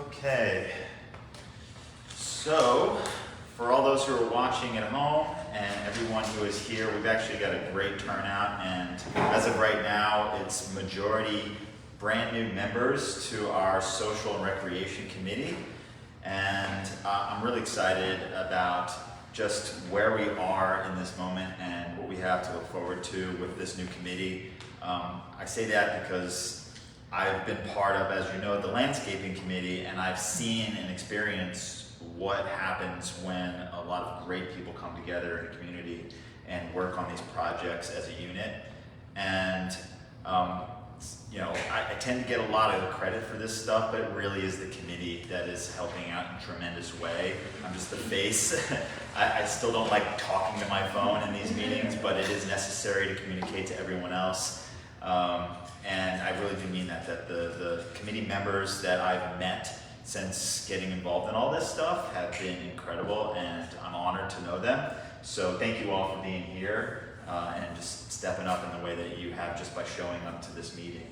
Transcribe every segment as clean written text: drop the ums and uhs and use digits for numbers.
Okay, so for all those who are watching at home and everyone who is here, we've actually got a great turnout, and as of right now, it's majority brand new members to our social and recreation committee, and I'm really excited about just where we are in this moment and what we have to look forward to with this new committee. I say that because I've been part of, as you know, the landscaping committee, and I've seen and experienced what happens when a lot of great people come together in a community and work on these projects as a unit. And you know, I tend to get a lot of the credit for this stuff, but it really is the committee that is helping out in a tremendous way. I'm just the face. I still don't like talking to my phone in these meetings, but it is necessary to communicate to everyone else. And I really do mean that the committee members that I've met since getting involved in all this stuff have been incredible, and I'm honored to know them. So thank you all for being here and just stepping up in the way that you have just by showing up to this meeting.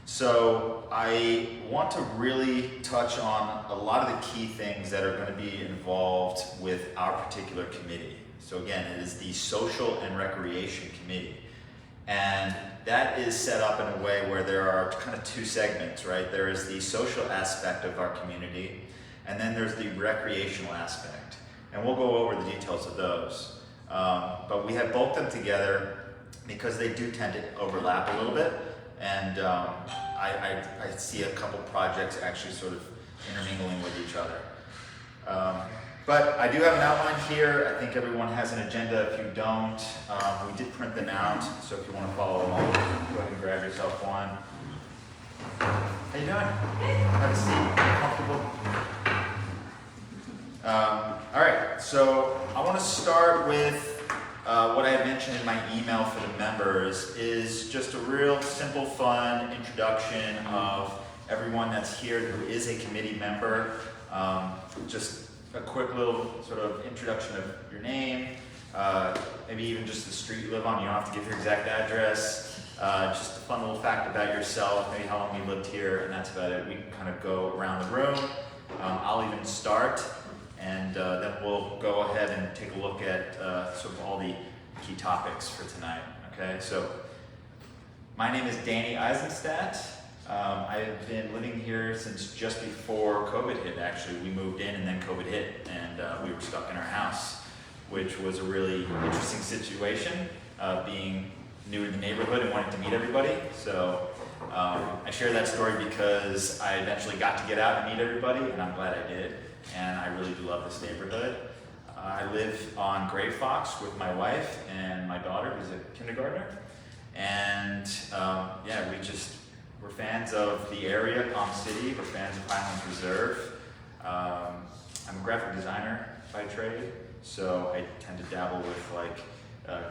So I want to really touch on a lot of the key things that are going to be involved with our particular committee. So again, it is the Social and Recreation Committee. And that is set up in a way where there are kind of two segments, right? There is the social aspect of our community, and then there's the recreational aspect. And we'll go over the details of those. But we have bulked them together because they do tend to overlap a little bit. And I see a couple projects actually sort of intermingling with each other. But I do have an outline here. I think everyone has an agenda. If you don't, we did print them out. So if you want to follow along, go ahead and grab yourself one. How you doing? Have a seat. Comfortable? All right. So I want to start with what I had mentioned in my email for the members is just a real simple, fun introduction of everyone that's here who is a committee member. Just a quick little sort of introduction of your name, maybe even just the street you live on. You don't have to give your exact address. Just a fun little fact about yourself, maybe how long you lived here, and that's about it. We can kind of go around the room. I'll even start, and then we'll go ahead and take a look at sort of all the key topics for tonight. Okay, so my name is Danny Eisenstadt. I have been living here since just before COVID hit, actually. We moved in and then COVID hit, and we were stuck in our house, which was a really interesting situation, being new to the neighborhood and wanting to meet everybody. So I share that story because I eventually got to get out and meet everybody, and I'm glad I did, and I really do love this neighborhood. I live on Gray Fox with my wife and my daughter, who's a kindergartner, and yeah, we're fans of the area, Palm City. We're fans of Highlands Reserve. I'm a graphic designer by trade, so I tend to dabble with like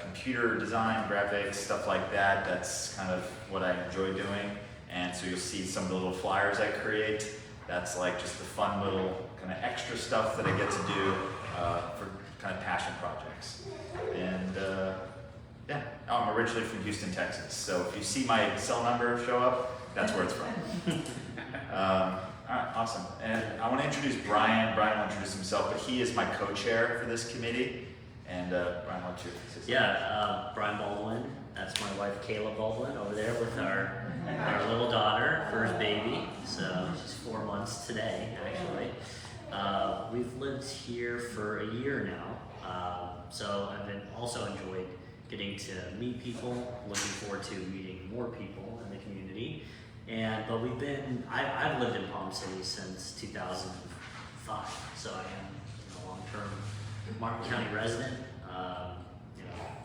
computer design, graphics, stuff like that. That's kind of what I enjoy doing. And so you'll see some of the little flyers I create. That's like just the fun little kind of extra stuff that I get to do for kind of passion projects. And yeah, I'm originally from Houston, Texas. So if you see my cell number show up, that's where it's from. All right, awesome. And I want to introduce Brian. Brian will introduce himself, but he is my co-chair for this committee. And Brian, why don't you? Yeah, Brian Baldwin. That's my wife, Kayla Baldwin, over there with our little daughter, first baby. So she's 4 months today, actually. We've lived here for a year now. So I've also enjoyed getting to meet people, looking forward to meeting more people in the community. But I've lived in Palm City since 2005, so I am a long-term Martin County resident,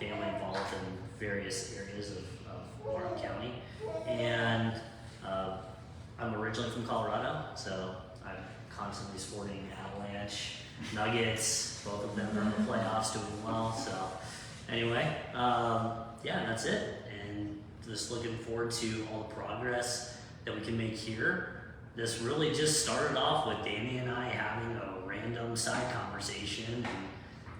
family involved in various areas of Martin County, and I'm originally from Colorado, so I'm constantly sporting Avalanche, Nuggets, both of them are in the playoffs doing well, so anyway, yeah, that's it. And just looking forward to all the progress that we can make here. This really just started off with Danny and I having a random side conversation and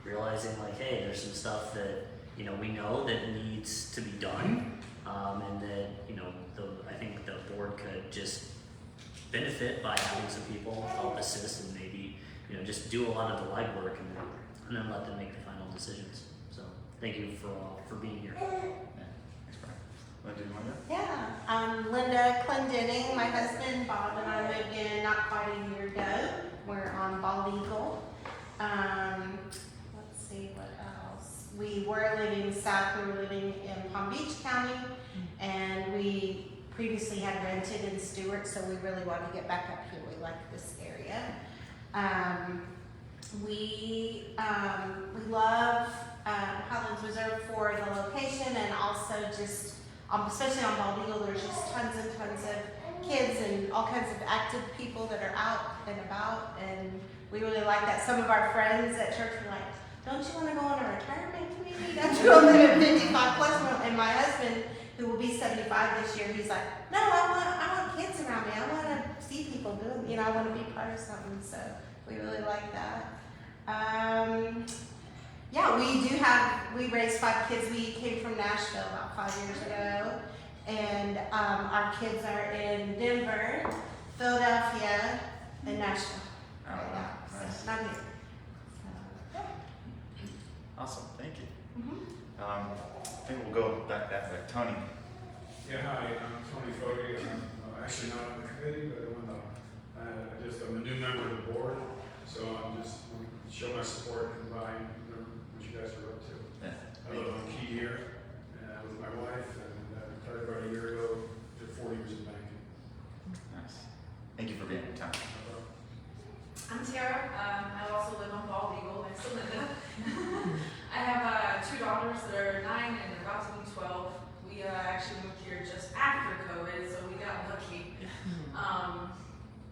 realizing like, hey, there's some stuff that, we know that needs to be done, and that, I think the board could just benefit by having some people help assist and maybe, just do a lot of the legwork and then let them make the final decisions. So thank you for being here. Yeah. Thanks, Brian. Linda, do you want to go? Yeah, I'm Linda Clendenning. My husband Bob and I moved in not quite a year ago. We're on Bald Eagle. Let's see what else. We were living south. We were living in Palm Beach County, and we previously had rented in Stewart, so we really wanted to get back up here. We like this area. We love Highlands Reserve for the location, and also just especially on Bald Eagle, there's just tons and tons of kids and all kinds of active people that are out and about, and we really like that. Some of our friends at church were like, don't you want to go on a retirement community? Don't you want to live at 55 plus? And my husband, who will be 75 this year, he's like, no, I want kids around me. I want to see people doing, I want to be part of something. So we really like that. Yeah, we raised 5 kids. We came from Nashville about 5 years ago, and our kids are in Denver, Philadelphia, and Nashville right now. Nice. So not here. So, Awesome, thank you. mm-hmm. I think we'll go back that way. Tony. Yeah, hi, I'm Tony Fogarty. I'm actually not on the committee, but I'm a new member of the board, so I'm just want to show my support and combine what you guys are up to. Yeah. I live on Key here with my wife, and retired about a year ago, did 4 years in banking. Nice. Thank you for being here, Tony. I'm Tara. I also live on Bald Eagle next to Linda. I have 2 daughters that are 9 and they're about to be 12. We actually moved here just after COVID, so we got lucky.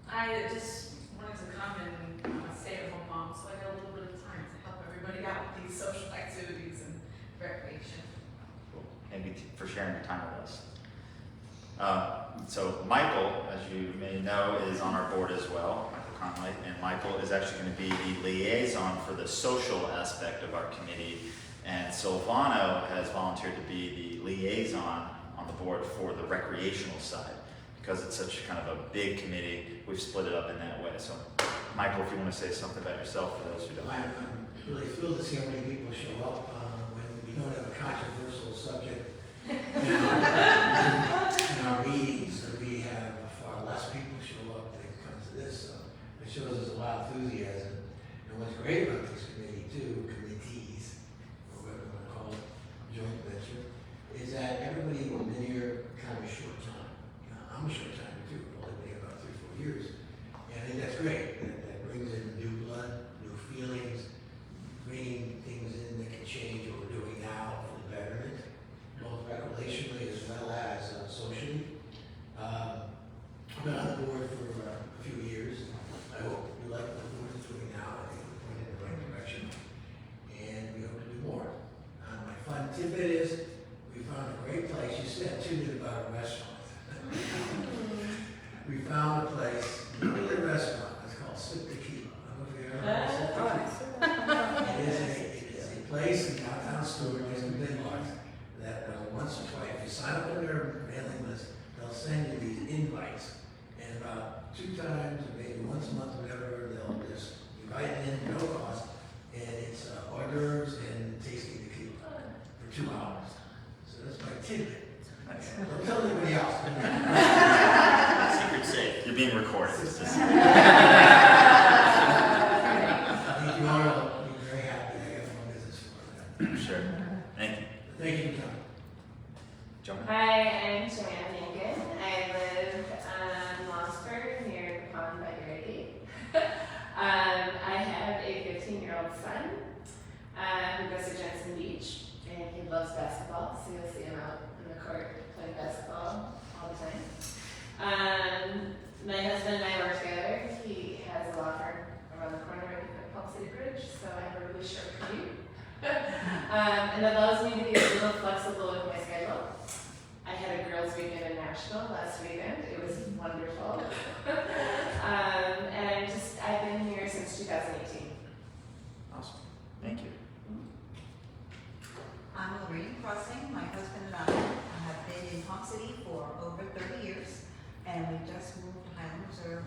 I just wanted to come and stay at home mom, so I got a little bit of time to help everybody out with these social activities and recreation. Cool. Thank you for sharing your time with us. So Michael, as you may know, is on our board as well, Michael Conley, and Michael is actually going to be the liaison for the social aspect of our committee, and Silvano has volunteered to be the liaison on the board for the recreational side. Because it's such kind of a big committee, we've split it up in that way. So Michael, if you want to say something about yourself for those who don't. I'm really thrilled to see how many people show up when we don't have a controversial subject. In our meetings, we have far less people show up when it comes to this. So it shows there's a lot of enthusiasm. And what's great about this committee too, committees, or whatever you want to call it, joint venture, is that everybody has been here kind of a short time. I'm a short time too, I've only been here about 3-4 years. And I think that's great. That brings in new blood, new feelings, bringing things in that can change what we're doing now for the betterment, both recreationally as well as socially. I've been on the board for a few years. I hope you like what the board is doing now. I think we're going in the right direction. And we hope to do more. My fun tidbit is we found a great place. You said too good about a restaurant. We found a place, a little restaurant. It's called Sip Tequila. I don't know if you ever heard of Sip Tequila. It is a place in downtown Stewart, next to Midmarks, that once or twice, if you sign up on their mailing list, they'll send you these invites. And about 2 times, or maybe once a month, whatever, they'll just invite in, no cost. And it's hors d'oeuvres and tasting tequila for 2 hours. So that's my tidbit. Nice. Don't tell anybody else. Secret safe. You're being recorded. It's just- I think you all will be very happy to have one business for that. Sure. Thank you. Thank you for coming. Jonah. Hi, I'm Joanne Lincoln. I live on Mossburg near the pond by Grady. I have a 15-year-old son who goes to Jensen Beach, and he loves basketball, so you'll see him out in the court playing basketball all the time. My husband and I work together. He has a law firm around the corner right at Palm City Bridge, so I have a really short commute. And that allows me to be a little flexible with my schedule. I had a girls' weekend in Nashville last weekend. It was wonderful. And I've been here since 2018. Awesome. Thank you. I'm Lorraine Crossing. My husband and I have been in Palm City for over 30 years, and we just moved to Highlands Reserve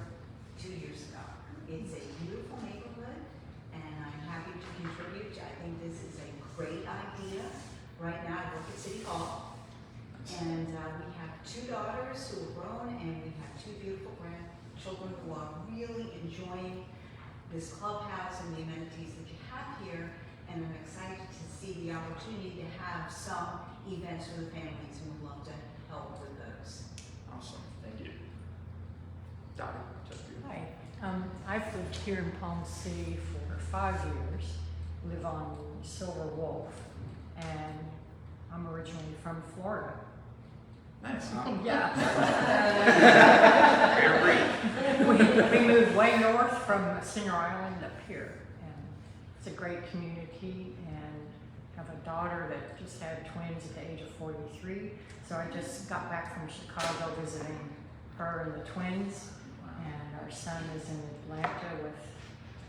2 years ago. It's a beautiful neighborhood, and I'm happy to contribute. I think this is a great idea. Right now, I work at City Hall, and we have 2 daughters who are grown, and we have 2 beautiful grandchildren who are really enjoying this clubhouse and the amenities that you have here, and I'm excited to see the opportunity to have some events for the families, and we'd love to help with those. Awesome, thank you. Dottie, just you. Hi, I've lived here in Palm City for 5 years, live on Silver Wolf, and I'm originally from Florida. Nice. Yeah. Very We moved way north from Singer Island up here, and it's a great community, and have a daughter that just had twins at the age of 43, so I just got back from Chicago visiting her and the twins, and our son is in Atlanta with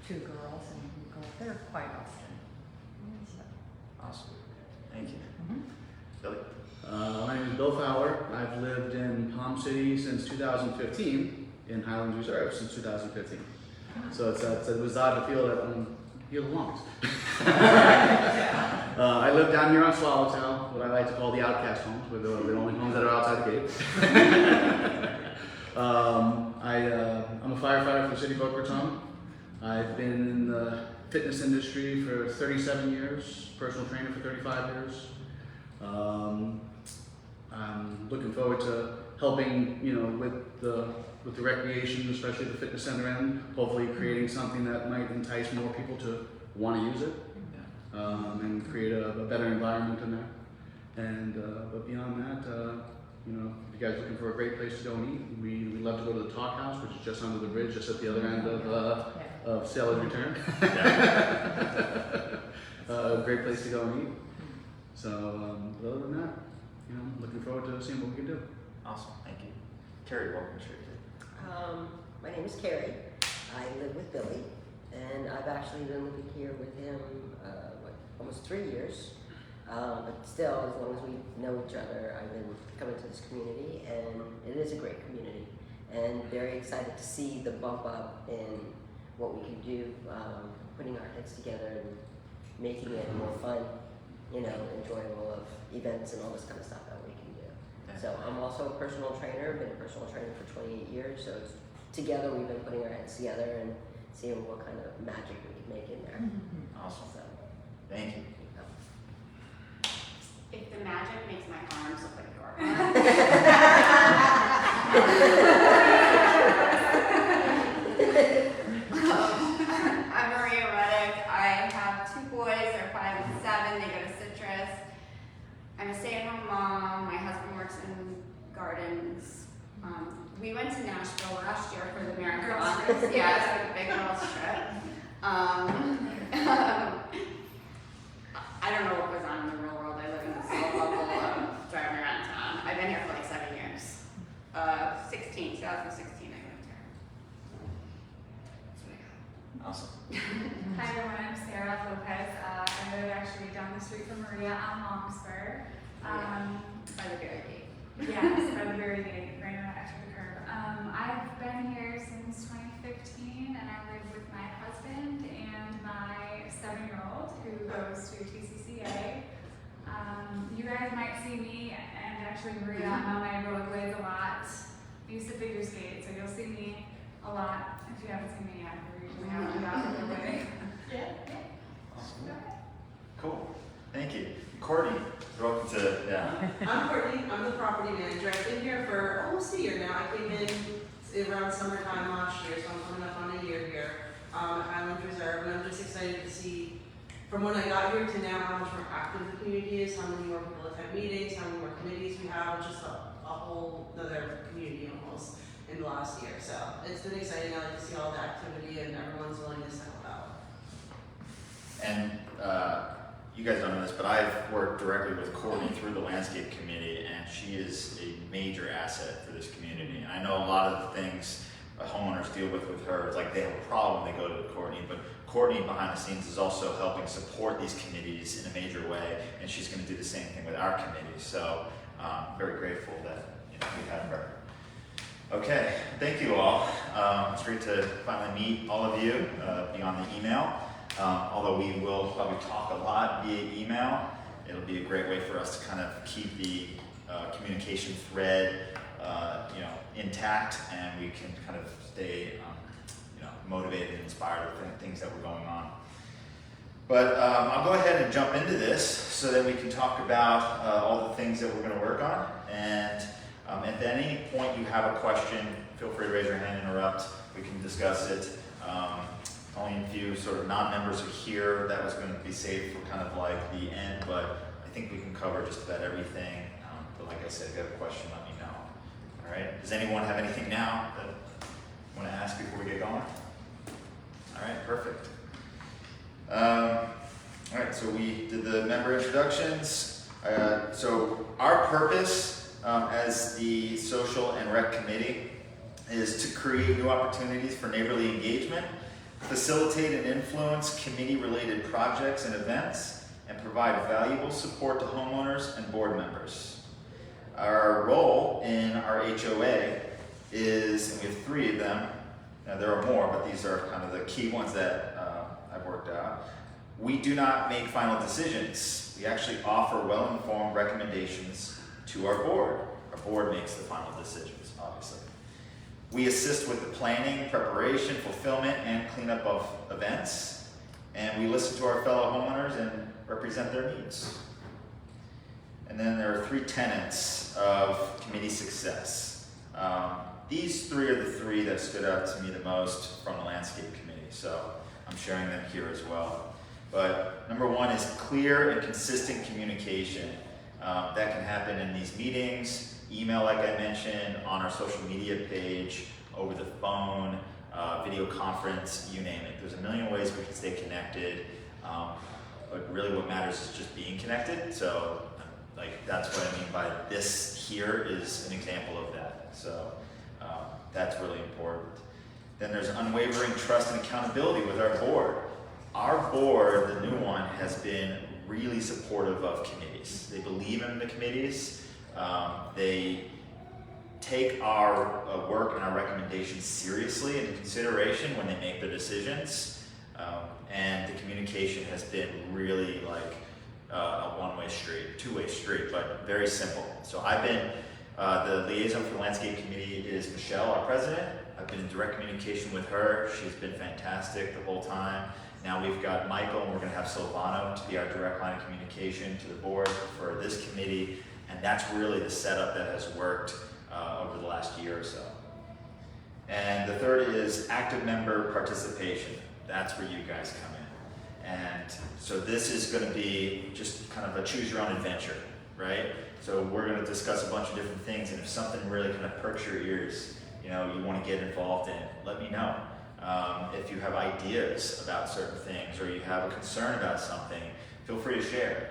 2 girls, and we go there quite often. So, Awesome, thank you. mhm. Billy? My name is Bill Fowler. I've lived in Palm City since 2015, in Highlands Reserve since 2015. So it was odd to feel that I'm here the longest. I live down here on Swallowtail, what I like to call the outcast homes, where they're the only homes that are outside the gate. I'm a firefighter for the city of Boca Raton. I've been in the fitness industry for 37 years, personal trainer for 35 years. I'm looking forward to helping, with the recreation, especially the fitness center end, hopefully creating something that might entice more people to want to use it, and create a better environment in there. And but beyond that, if you guys are looking for a great place to go and eat, we love to go to the Talk House, which is just under the bridge, just at the other end of Sailor's Return. A great place to go and eat. So other than that, looking forward to seeing what we can do. Awesome, thank you. Carrie, welcome to Shake. My name is Carrie. I live with Billy, and I've actually been living here with him almost 3 years. But still, as long as we know each other, I've been coming to this community, and it is a great community. And very excited to see the bump up in what we can do, putting our heads together and making it more fun, enjoyable of events and all this kind of stuff that we can do. So I'm also a personal trainer, been a personal trainer for 28 years, so together we've been putting our heads together and seeing what kind of magic we can make in there. Awesome, So, thank you. If the magic makes my arms look like your I'm Maria Reddick. I have 2 boys, they're 5 and 7, they go to Citrus. I'm a stay-at-home mom, my husband works in gardens. We went to Nashville last year for the marathon. Yeah, it's like a big girls trip. I don't know what goes on in the real world. I live in this little bubble of driving around town. I've been here for like 7 years. 2016 I moved here. Awesome. Hi everyone, I'm Sarah Lopez. I live actually down the street from Maria on Longspur. By the very gate. Yes, by the very gate, right after the curb. I've been here since 2015, and I live with my husband and my 7-year-old who goes to TCCA. You guys might see me and actually Maria on my rollerblades a lot. I used to figure skate, so you'll see me a lot. If you haven't seen me yet, we're usually out and about the way. Yeah. Awesome. Cool, thank you. Courtney, welcome to, I'm Courtney, I'm the property manager. I've been here for almost a year now. I came in around summertime last year, so I'm coming up on a year here at Highlands Reserve, and I'm just excited to see from when I got here to now how much more active the community is, how many more people attend meetings, how many more committees we have, just a whole other community almost in the last year. So it's been exciting. I like to see all the activity and everyone's willingness to help out. and you guys don't know this, but I've worked directly with Courtney through the landscape committee, and she is a major asset for this community. And I know a lot of the things homeowners deal with her, it's like they have a problem, they go to Courtney, but Courtney behind the scenes is also helping support these committees in a major way, and she's going to do the same thing with our committee. So very grateful that we have her. Okay, thank you all. It's great to finally meet all of you beyond the email. Although we will probably talk a lot via email, it'll be a great way for us to kind of keep the communication thread, intact, and we can kind of stay, motivated and inspired with things that were going on. But I'll go ahead and jump into this so that we can talk about all the things that we're going to work on. And at any point you have a question, feel free to raise your hand and interrupt. We can discuss it. Only a few sort of non-members are here. That was going to be saved for kind of like the end, but I think we can cover just about everything. But like I said, if you have a question, let me know. All right. Does anyone have anything now that you want to ask before we get going? All right, perfect. All right, so we did the member introductions. So our purpose as the Social and Rec Committee is to create new opportunities for neighborly engagement, facilitate and influence committee-related projects and events, and provide valuable support to homeowners and board members. Our role in our HOA is, and we have 3 of them. Now there are more, but these are kind of the key ones that I've worked out. We do not make final decisions. We actually offer well-informed recommendations to our board. Our board makes the final decisions, obviously. We assist with the planning, preparation, fulfillment, and cleanup of events. And we listen to our fellow homeowners and represent their needs. And then there are 3 tenets of committee success. These 3 are the 3 that stood out to me the most from the landscape committee, so I'm sharing them here as well. But number 1 is clear and consistent communication. That can happen in these meetings, email like I mentioned, on our social media page, over the phone, video conference, you name it. There's a million ways we can stay connected, but really what matters is just being connected. So that's what I mean by this here is an example of that. So that's really important. Then there's unwavering trust and accountability with our board. Our board, the new one, has been really supportive of committees. They believe in the committees. They take our work and our recommendations seriously into consideration when they make their decisions. And the communication has been really like a one-way street, two-way street, but very simple. So I've been, the liaison for the landscape committee is Michelle, our president. I've been in direct communication with her. She's been fantastic the whole time. Now we've got Michael, and we're going to have Silvano to be our direct line of communication to the board for this committee, and that's really the setup that has worked over the last year or so. And the third is active member participation. That's where you guys come in. And so this is going to be just kind of a choose your own adventure, right? So we're going to discuss a bunch of different things, and if something really kind of perks your ears, you want to get involved in, let me know. If you have ideas about certain things or you have a concern about something, feel free to share.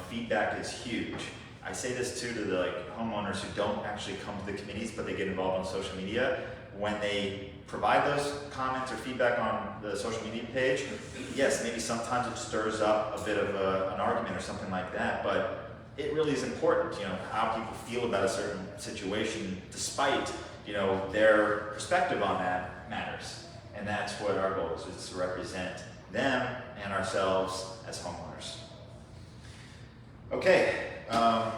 Feedback is huge. I say this too to the homeowners who don't actually come to the committees, but they get involved on social media. When they provide those comments or feedback on the social media page, yes, maybe sometimes it stirs up a bit of an argument or something like that, but it really is important, how people feel about a certain situation, despite, their perspective on that matters. And that's what our goal is to represent them and ourselves as homeowners. Okay. Got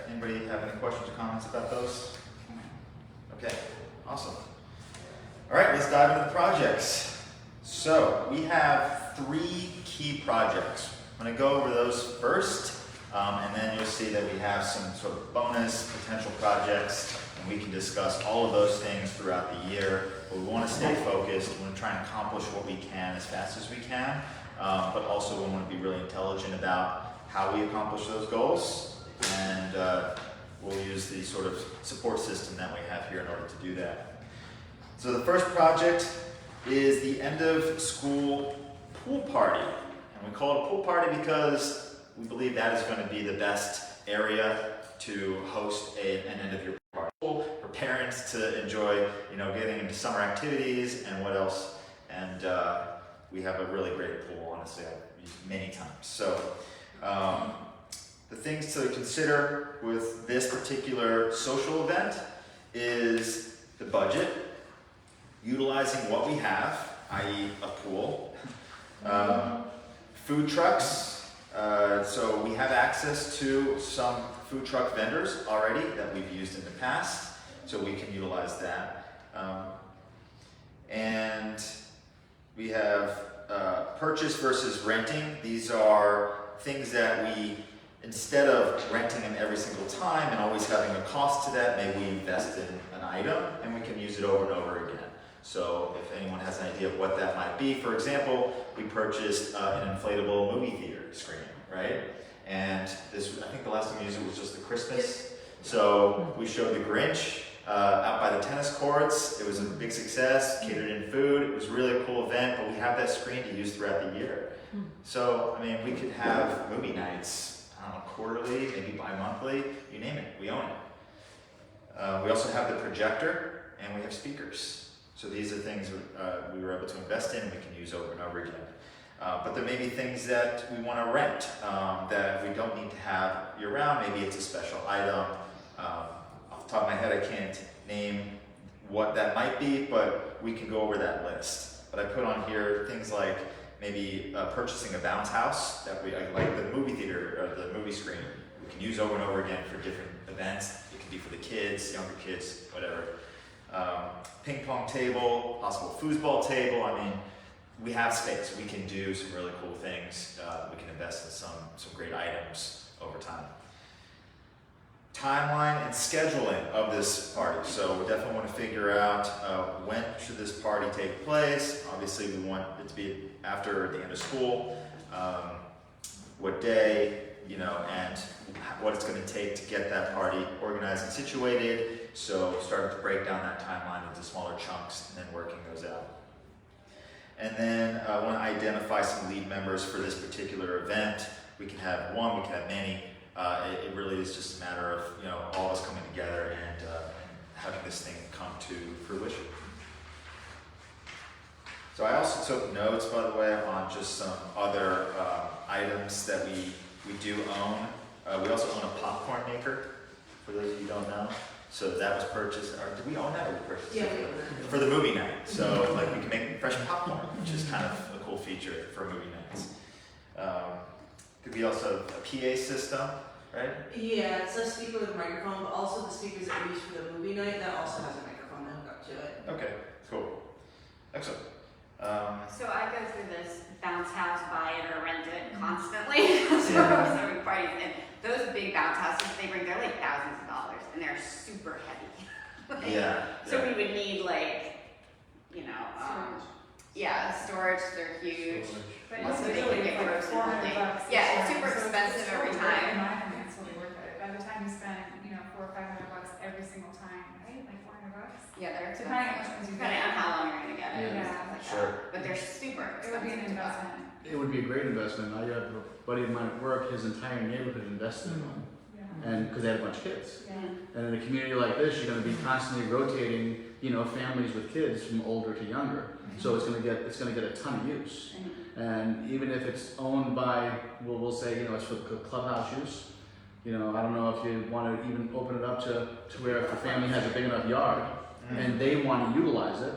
anybody have any questions or comments about those? Okay, awesome. All right, let's dive into the projects. So we have 3 key projects. I'm going to go over those first, and then you'll see that we have some sort of bonus potential projects, and we can discuss all of those things throughout the year. But we want to stay focused. We want to try and accomplish what we can as fast as we can, but also we want to be really intelligent about how we accomplish those goals, and we'll use the sort of support system that we have here in order to do that. So the first project is the end of school pool party, and we call it a pool party because we believe that is going to be the best area to host an end of year party for parents to enjoy, getting into summer activities and what else. And we have a really great pool, honestly, I've used many times. So the things to consider with this particular social event is the budget, utilizing what we have, i.e. a pool, food trucks. So we have access to some food truck vendors already that we've used in the past, so we can utilize that. And we have purchase versus renting. These are things that we, instead of renting them every single time and always having a cost to that, maybe we invest in an item and we can use it over and over again. So if anyone has an idea of what that might be, for example, we purchased an inflatable movie theater screen, right? And this, I think the last time we used it was just the Christmas. So we showed the Grinch out by the tennis courts. It was a big success, catered in food. It was really a cool event, but we have that screen to use throughout the year. So, I mean, we could have movie nights, I don't know, quarterly, maybe bi-monthly, you name it, we own it. We also have the projector and we have speakers. So these are things we were able to invest in and we can use over and over again. But there may be things that we want to rent that we don't need to have year-round. Maybe it's a special item. Off the top of my head, I can't name what that might be, but we can go over that list. But I put on here things like maybe purchasing a bounce house that we like the movie theater or the movie screen. We can use over and over again for different events. It can be for the kids, younger kids, whatever. Ping pong table, possible foosball table. I mean, we have space. We can do some really cool things. We can invest in some great items over time. Timeline and scheduling of this party. So we definitely want to figure out when should this party take place. Obviously, we want it to be after the end of school. What day, and what it's going to take to get that party organized and situated. So starting to break down that timeline into smaller chunks and then working those out. And then I want to identify some lead members for this particular event. We can have one, we can have many. It really is just a matter of all of us coming together and having this thing come to fruition. So I also took notes, by the way, on just some other items that we do own. We also own a popcorn maker, for those of you who don't know. So that was purchased, or did we own that or we purchased it? Yeah. For the movie night. So like we can make fresh popcorn, which is kind of a cool feature for movie nights. We also have a PA system, right? Yeah, it's a speaker with a microphone, but also the speakers that we use for the movie night, that also has a microphone to hook up to it. Okay, cool. Excellent. So I go through this bounce house, buy it or rent it constantly. So many parties, and those big bounce houses, they're like thousands of dollars, and they're super heavy. So we would need storage. They're huge. But Also, it's they really can get like gross $400. Yeah, it's super expensive every time. It's totally worth it. By the time you spend, $400 or $500 every single time, right? Like $400. Yeah, they're Depending on expensive. which ones you Depending on get. how long you're gonna get it. Yeah. And stuff like Sure. that. But they're super expensive. It would be an to buy. investment. It would be a great investment. I have a buddy of mine at work, his entire neighborhood invested in one. Yeah. And because they had a bunch of kids. Yeah. And in a community like this, you're going to be constantly rotating, families with kids from older to younger. So it's going to get a ton of use. And even if it's owned by, we'll say, it's for the clubhouse use. I don't know if you want to even open it up to where if the family has a big enough yard and they want to utilize it,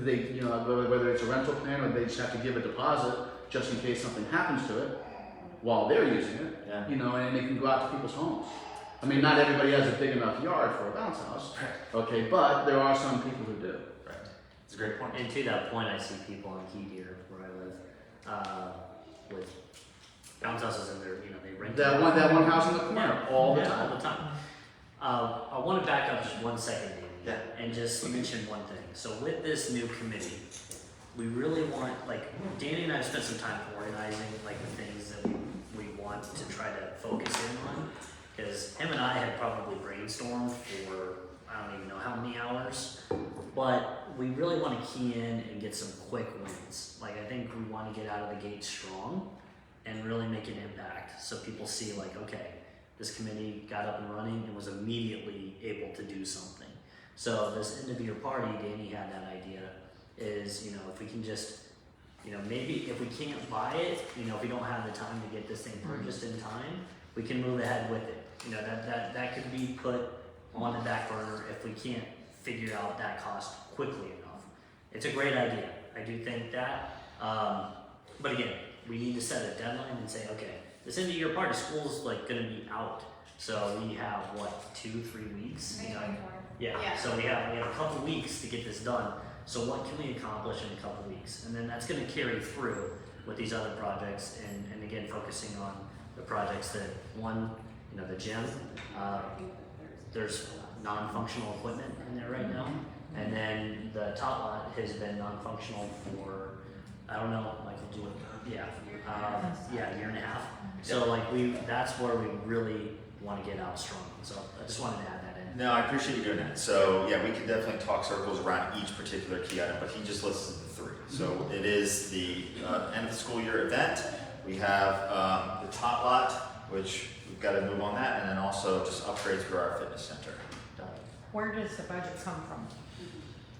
they, whether it's a rental plan or they just have to give a deposit just in case something happens to it while they're using it, and they can go out to people's homes. I mean, not everybody has a big enough yard for a bounce house, okay, but there are some people who do. Right. It's a great point. And to that point, I see people on Key Deer, where I live, with bounce houses and they rent That one house in the corner all the time. all the time. I want to back up just 1 second, Danny, and just mention one thing. So with this new committee, we really want, Danny and I have spent some time organizing, the things that we want to try to focus in on. Because him and I had probably brainstormed for, I don't even know how many hours, but we really want to key in and get some quick wins. I think we want to get out of the gate strong and really make an impact so people see okay, this committee got up and running and was immediately able to do something. So this end of year party, Danny had that idea, is, if we can just, maybe if we can't buy it, if we don't have the time to get this thing purchased in time, we can move ahead with it. That could be put on the back burner if we can't figure out that cost quickly enough. It's a great idea. I do think that. But again, we need to set a deadline and say, okay, this end of year part of school's like gonna be out. So we have what, 2-3 weeks? You know? Yeah. Yeah. So we have a couple weeks to get this done. So what can we accomplish in a couple weeks? And then that's gonna carry through with these other projects and again, focusing on the projects that one, you know, the gym, there's non-functional equipment in there right now. And then the Tot Lot has been non-functional for, I don't know, Michael, do it, yeah, a year and a half. So like that's where we really want to get out strong. So I just wanted to add that in. No, I appreciate you doing that. So yeah, we can definitely talk circles around each particular key item, but he just listed the 3. So it is the end of the school year event. We have the Tot Lot, which we've got to move on that, and then also just upgrades for our fitness center. Where does the budget come from?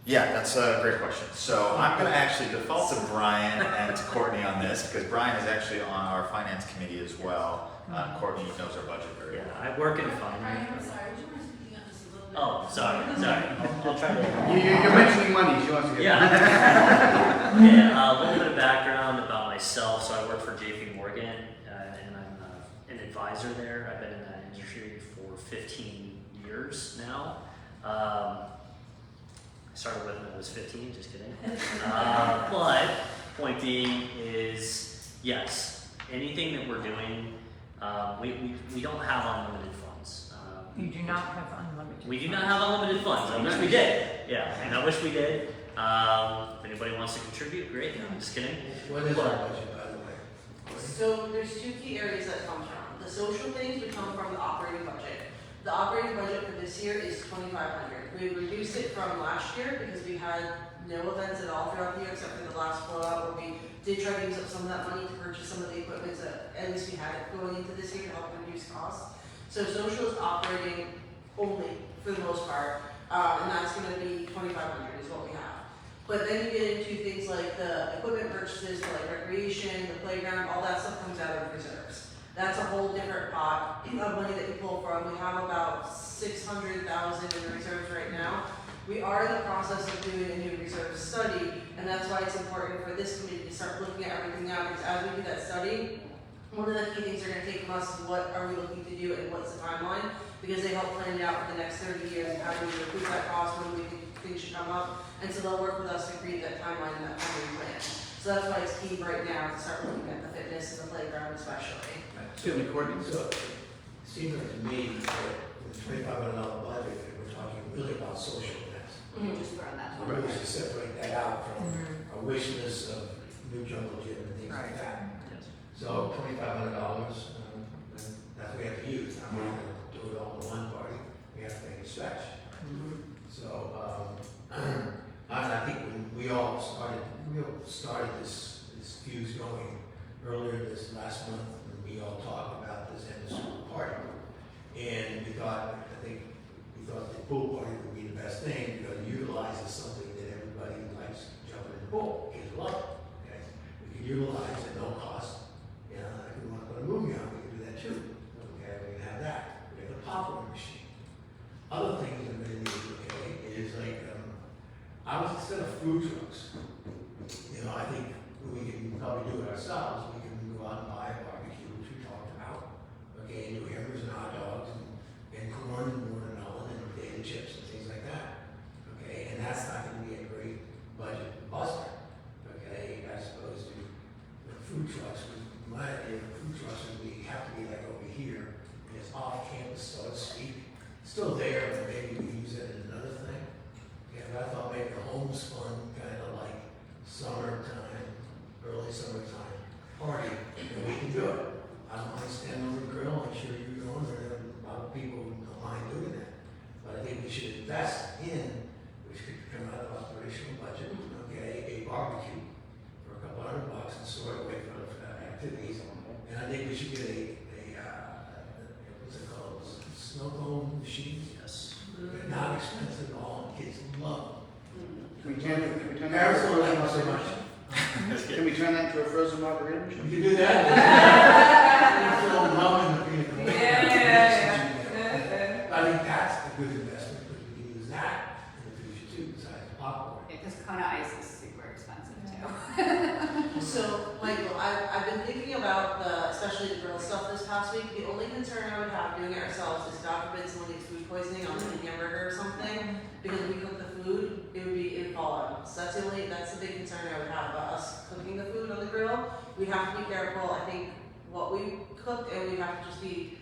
Yeah, that's a great question. So I'm going to actually default to Brian and to Courtney on this because Brian is actually on our finance committee as well. Courtney knows our budget very well. Yeah, I work in Brian, finance. I'm sorry, would you mind speaking up just a little bit? Oh, sorry. I'll try to. You're mentioning money. She wants to get. Yeah. Yeah. A little bit of background about myself. So I work for JP Morgan, and I'm an advisor there. I've been in that industry for 15 years now. I started with when I was 15. Just kidding. But point being is yes, anything that we're doing, we don't have unlimited funds. You do not have unlimited. We do not have unlimited funds. I wish we did. Yeah, and I wish we did. If anybody wants to contribute, great. No, I'm just kidding. What is our budget, by the way? So there's 2 key areas that come from. The social things would come from the operating budget. The operating budget for this year is $2,500. We reduced it from last year because we had no events at all throughout the year except for the last blowout where we did try to use up some of that money to purchase some of the equipment that at least we had it going into this year to help reduce costs. So social is operating only for the most part, and that's going to be $2,500 is what we have. But then you get into things like the equipment purchases for like recreation, the playground, all that stuff comes out of reserves. That's a whole different pot of money that you pull from. We have about $600,000 in reserves right now. We are in the process of doing a new reserve study, and that's why it's important for this committee to start looking at everything now, because as we do that study, one of the key things they're going to take from us is what are we looking to do and what's the timeline, because they help plan it out for the next 30 years and how do we recoup that cost, when do we think things should come up, and so they'll work with us to create that timeline and that funding plan. So that's why it's key right now to start looking at the fitness and the playground especially. Excuse me, Courtney. So, it seems like to me that with a $2,500 budget, that we're talking really about social events. Just throwing that. We really should separate that out from a wish list of new jungle gym and things like that. Yes. So $2,500, that's what we have to use. I'm not gonna do it all in one party. We have to make it stretch. So, I think when we all started this fuse going earlier this last month, when we all talked about this end of school party. And we thought the pool party would be the best thing because it utilizes something that everybody likes, jumping in the pool. Kids love it. Okay? We can utilize it at no cost. You know, if we want to put a movie on, we can do that too. Okay, we can have that. We have a popcorn machine. Other things that really need, okay, is like, instead of food trucks, you know, I think we can probably do it ourselves. We can go out and buy a barbecue, which we talked about. Okay, and do hamburgers and hot dogs and corn and watermelon and potato chips and things like that. Okay, and that's not going to be a great budget buster. Okay, as opposed to the food trucks. My idea of food trucks would be have to be like over here, and it's off campus, so to speak. Still there, but maybe we use it in another thing. Yeah, but I thought maybe the homespun kind of like summertime, early summertime party, and we can do it. I don't mind standing over the grill, I'm sure you know, there are a lot of people who don't mind doing that. But I think we should invest in, which could come out of operational budget, okay, a barbecue for $200 and store it away for activities. And I think we should get what's it called, snow cone machines? Yes. They're not expensive at all, and kids love them. Can we turn that? Parents don't like them so much. Can we turn that into a frozen margarita You machine? can do that. You feel love in the Yeah. I think that's a good investment. popcorn. Because Kona ice is super expensive too. So, Michael, I've been thinking about especially the grill stuff this past week. The only concern I would have doing it ourselves is God forbid someone gets food poisoning on like a hamburger or something, because we cook the food, it'd fall on us. That's the big concern I would have about us cooking the food on the grill. We'd have to be careful, I think, what we cook, and we'd have to just be,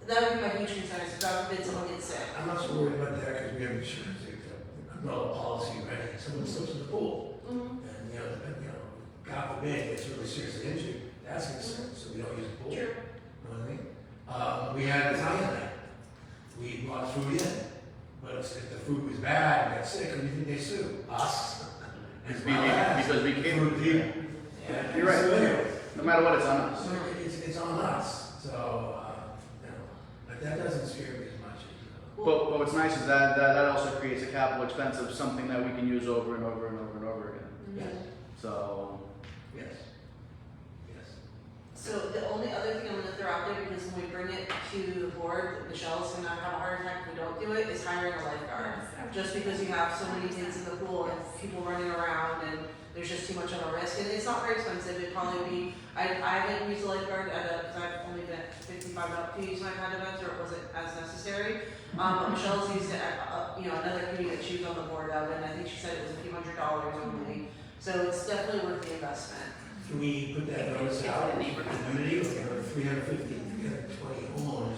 that would be my huge concern, is God forbid someone gets sick. I'm not so worried about that because we have insurance, the umbrella policy, right? Someone slips in the pool, Mm-hmm. and God forbid, gets really seriously injured, that's a concern, so we don't use the pool. True. You know what I mean? We had Italian night. We brought food in, but if the food was bad and got sick, who do you think they sue? Us. Because we came. Yeah, You're right. No matter what, it's on us. So it's on us, so, but that doesn't scare me as much as, But what's nice is that also creates a capital expense of something that we can use over and over and over and over again. Yes, So, yes, yes. So the only other thing I'm gonna throw out there, because when we bring it to the board, Michelle's gonna have a heart attack if we don't do it, is hiring a lifeguard. Just because you have so many kids in the pool and people running around and there's just too much of a risk, and it's not very expensive, it'd probably be, I haven't used a lifeguard because I've only been 55 up to use my kind of events, or it wasn't as necessary. But Michelle's used it at, another community that she was on the board of, and I think she said it was a few $100s only. So it's definitely worth the investment. Can we put that notice out in the community, we have 350, 320 homeowners,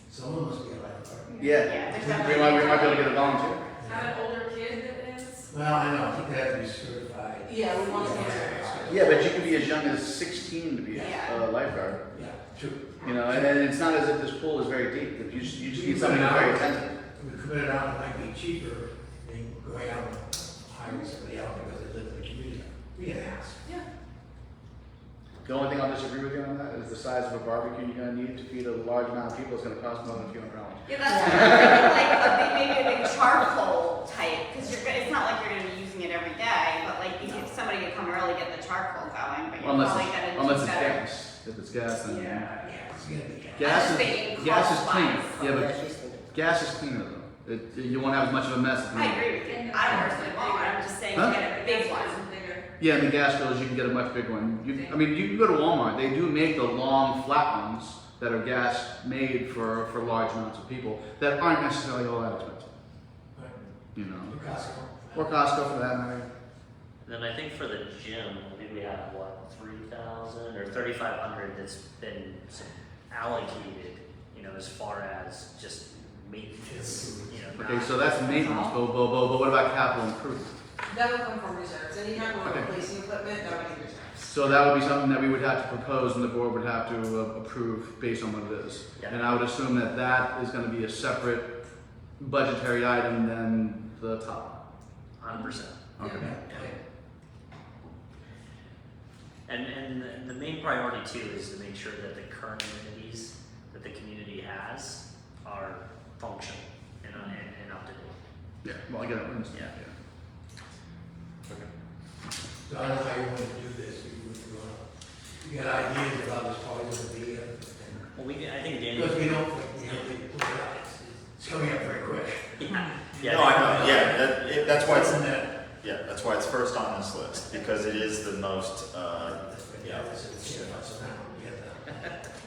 someone must be a lifeguard. yeah, Yeah, we might be able to get a volunteer. Have an older kid that is. Well, I know, I think they have to be certified. Yeah, we want to get it. Yeah, but you could be as young as 16 to be Yeah. a lifeguard. Yeah, true. And it's not as if this pool is very deep. You just need somebody who's very attentive. We could put it out, it might be cheaper than going out and hiring somebody else because they live in the community. We can ask. The only thing I'll disagree with you on that is the size of a barbecue you're going to need to feed a large amount of people is going to cost more than a few $100. Yeah, that's what I'm thinking, like maybe a big charcoal type, because it's not like you're gonna be using it every day, but like if somebody could come early, get the charcoal going, but you're probably gonna do Unless it's better. gas. If it's gas, then Yeah, it's gonna be. gas I'm just is thinking gas is clean. cost-wise. Yeah, but gas is cleaner though. You won't have as much of a mess. I agree with you, I personally won't, I'm just saying Huh? get a big one. Yeah, and the gas grills you can get a much bigger one. You can go to Walmart. They do make the long flat ones that are gas made for large amounts of people that aren't necessarily all that expensive. You know, or Costco for that matter. Then I think for the gym, maybe we have 3,000 or 3,500 that's been allocated, as far as just maintenance, Okay, so that's maintenance, but what about capital improvement? That would come from reserves. Anytime we're replacing equipment, that would be reserves. So that would be something that we would have to propose and the board would have to approve based on what it is. Yeah. And I would assume that that is going to be a separate budgetary item than the top. 100%. Okay. And the main priority too is to make sure that the current amenities that the community has are functional and up to date. Yeah, well, I get it. Yeah. So I don't know how you want to do this. You got ideas about this probably going to be, Well, I think Danny. because we don't, put it out. It's coming up very quick. Yeah. No, I know, that's why it's in that. Yeah, that's why it's first on this list, because it is the most,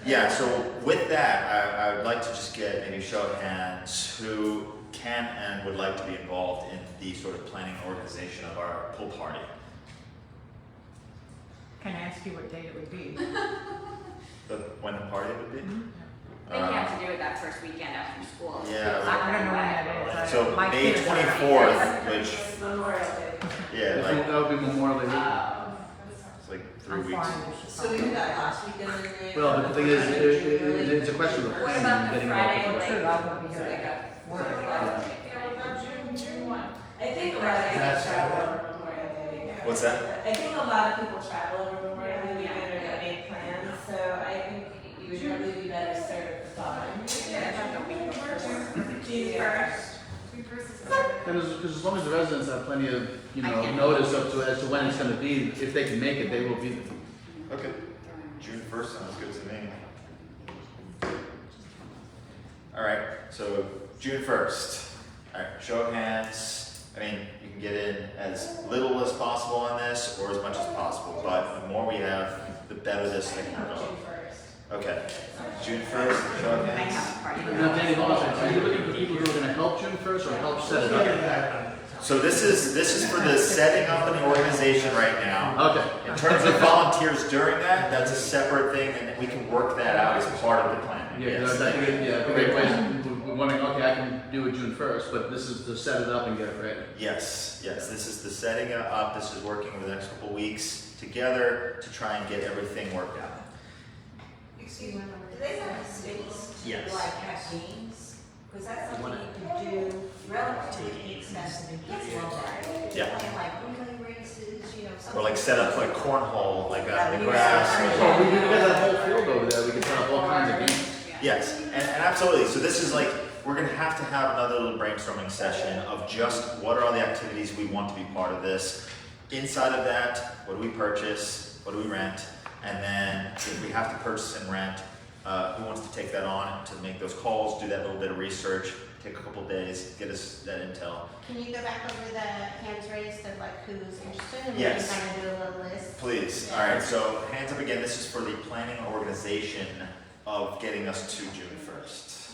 Yeah, so with that, I would like to just get maybe show of hands who can and would like to be involved in the sort of planning organization of our pool party. Can I ask you what date it would be? When the party would be? I think you have to do it that first weekend after school. Yeah. I don't know when that is. So My May kids are- 24th, which, Memorial Day. yeah, like, That would be Memorial Day. it's like 3 I'm weeks. fine. So we did that last weekend in May. Well, but the thing is, it's a question of What planning about and the getting Friday, all True, like, I won't be here. June 1. I think a lot of people travel over Memorial Day weekend. What's that? I think a lot of people travel over Memorial Day weekend or that make plans, so I think you would probably be better served the following June 1st. And because as long as the residents have plenty of, notice as to when it's going to be, if they can make it, they will be there. Okay, June 1st sounds good to me. All right, so June 1st. All right, show of hands. I mean, you can get in as little as possible on this or as much as possible, but the more we have, the better this thing can go. Okay, June 1st, show of hands. Now, Danny, hold on a second. Are you looking for people who are going to help June 1st or help set it up? So this is for the setting up in the organization right now. Okay. In terms of volunteers during that, that's a separate thing, and we can work that out as part of the planning. Yeah, Yes. that's a great place. We're wondering, okay, I can do it June 1st, but this is to set it up and get it ready. Yes, this is the setting it up. This is working over the next couple weeks together to try and get everything worked out. Excuse me, do they have a space to Yes. like have games? Because that's something you can do relatively inexpensive and kids love that. Yeah. Playing like relay races, something. Or like set up like cornhole, like out in the grass. Well, we can get that whole field over there. We can set up all kinds of games. Yes, and absolutely. So this is like, we're gonna have to have another little brainstorming session of just what are all the activities we want to be part of this. Inside of that, what do we purchase? What do we rent? And then if we have to purchase and rent, who wants to take that on to make those calls, do that little bit of research, take a couple days, get us that intel. Can you go back over the hands raised of like who's interested and Yes. we can kind of do a little list? Please. All right, so hands up again. This is for the planning and organization of getting us to June 1st.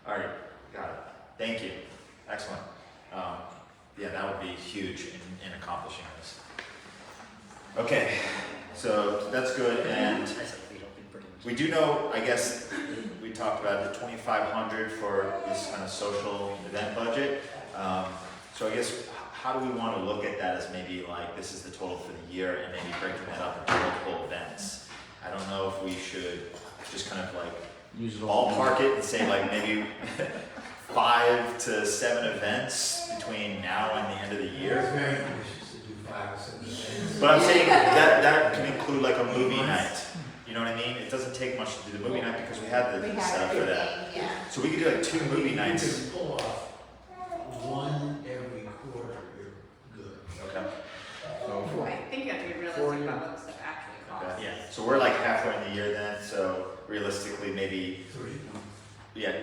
All right, got it. Thank you. Excellent. Yeah, that would be huge in accomplishing this. Okay, so that's good, and we do know, I guess, we talked about the $2,500 for this kind of social event budget. So I guess, how do we want to look at that as maybe like, this is the total for the year, and maybe breaking that up into multiple events? I don't know if we should just kind of like Use it all. ballpark it and say like maybe 5 to 7 events between now and the end of the year. It's very ambitious to do 5 or 7 events. But I'm saying that can include like a movie night. You know what I mean? It doesn't take much to do the movie night because we have the setup for that. Yeah. So we could do like 2 movie nights. You can pull off one every quarter, you're good. Okay. I think you have to be realistic about what the stuff actually costs. Okay. Yeah. So we're like halfway in the year then. So realistically, maybe 3.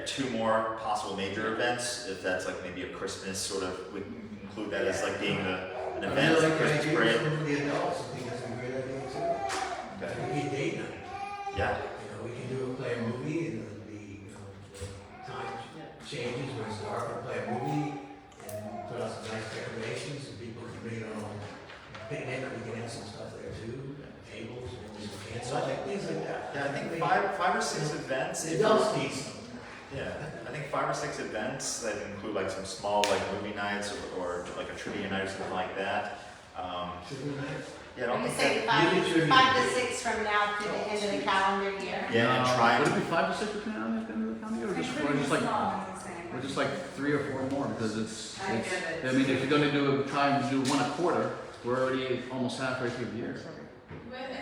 2 more possible major events. If that's like maybe a Christmas sort of, we can include that as like being an event. I like Christmas the parade. idea for the adults, I think that's a great idea too. Okay. Maybe a date night. Yeah. We can play a movie and it'll be, the time changes when it's dark, we'll play a movie and put out some nice decorations and people can bring their own picnic, we can have some stuff there too, tables, maybe some cans, so I think things like that. Yeah, I think five or six events. The adults need some. Yeah, I think 5 or 6 events that include like some small like movie nights or like a trivia night or something like that. Trivia night? Yeah, I don't We think say that. five to 6 from now to the end of the calendar year. Yeah, and try. Would it be 5 to 6 between now and the end of the calendar year, or just like 3 or 4 more? Because it's. I mean, if you're going to try and do 1 a quarter, we're already almost halfway through the year.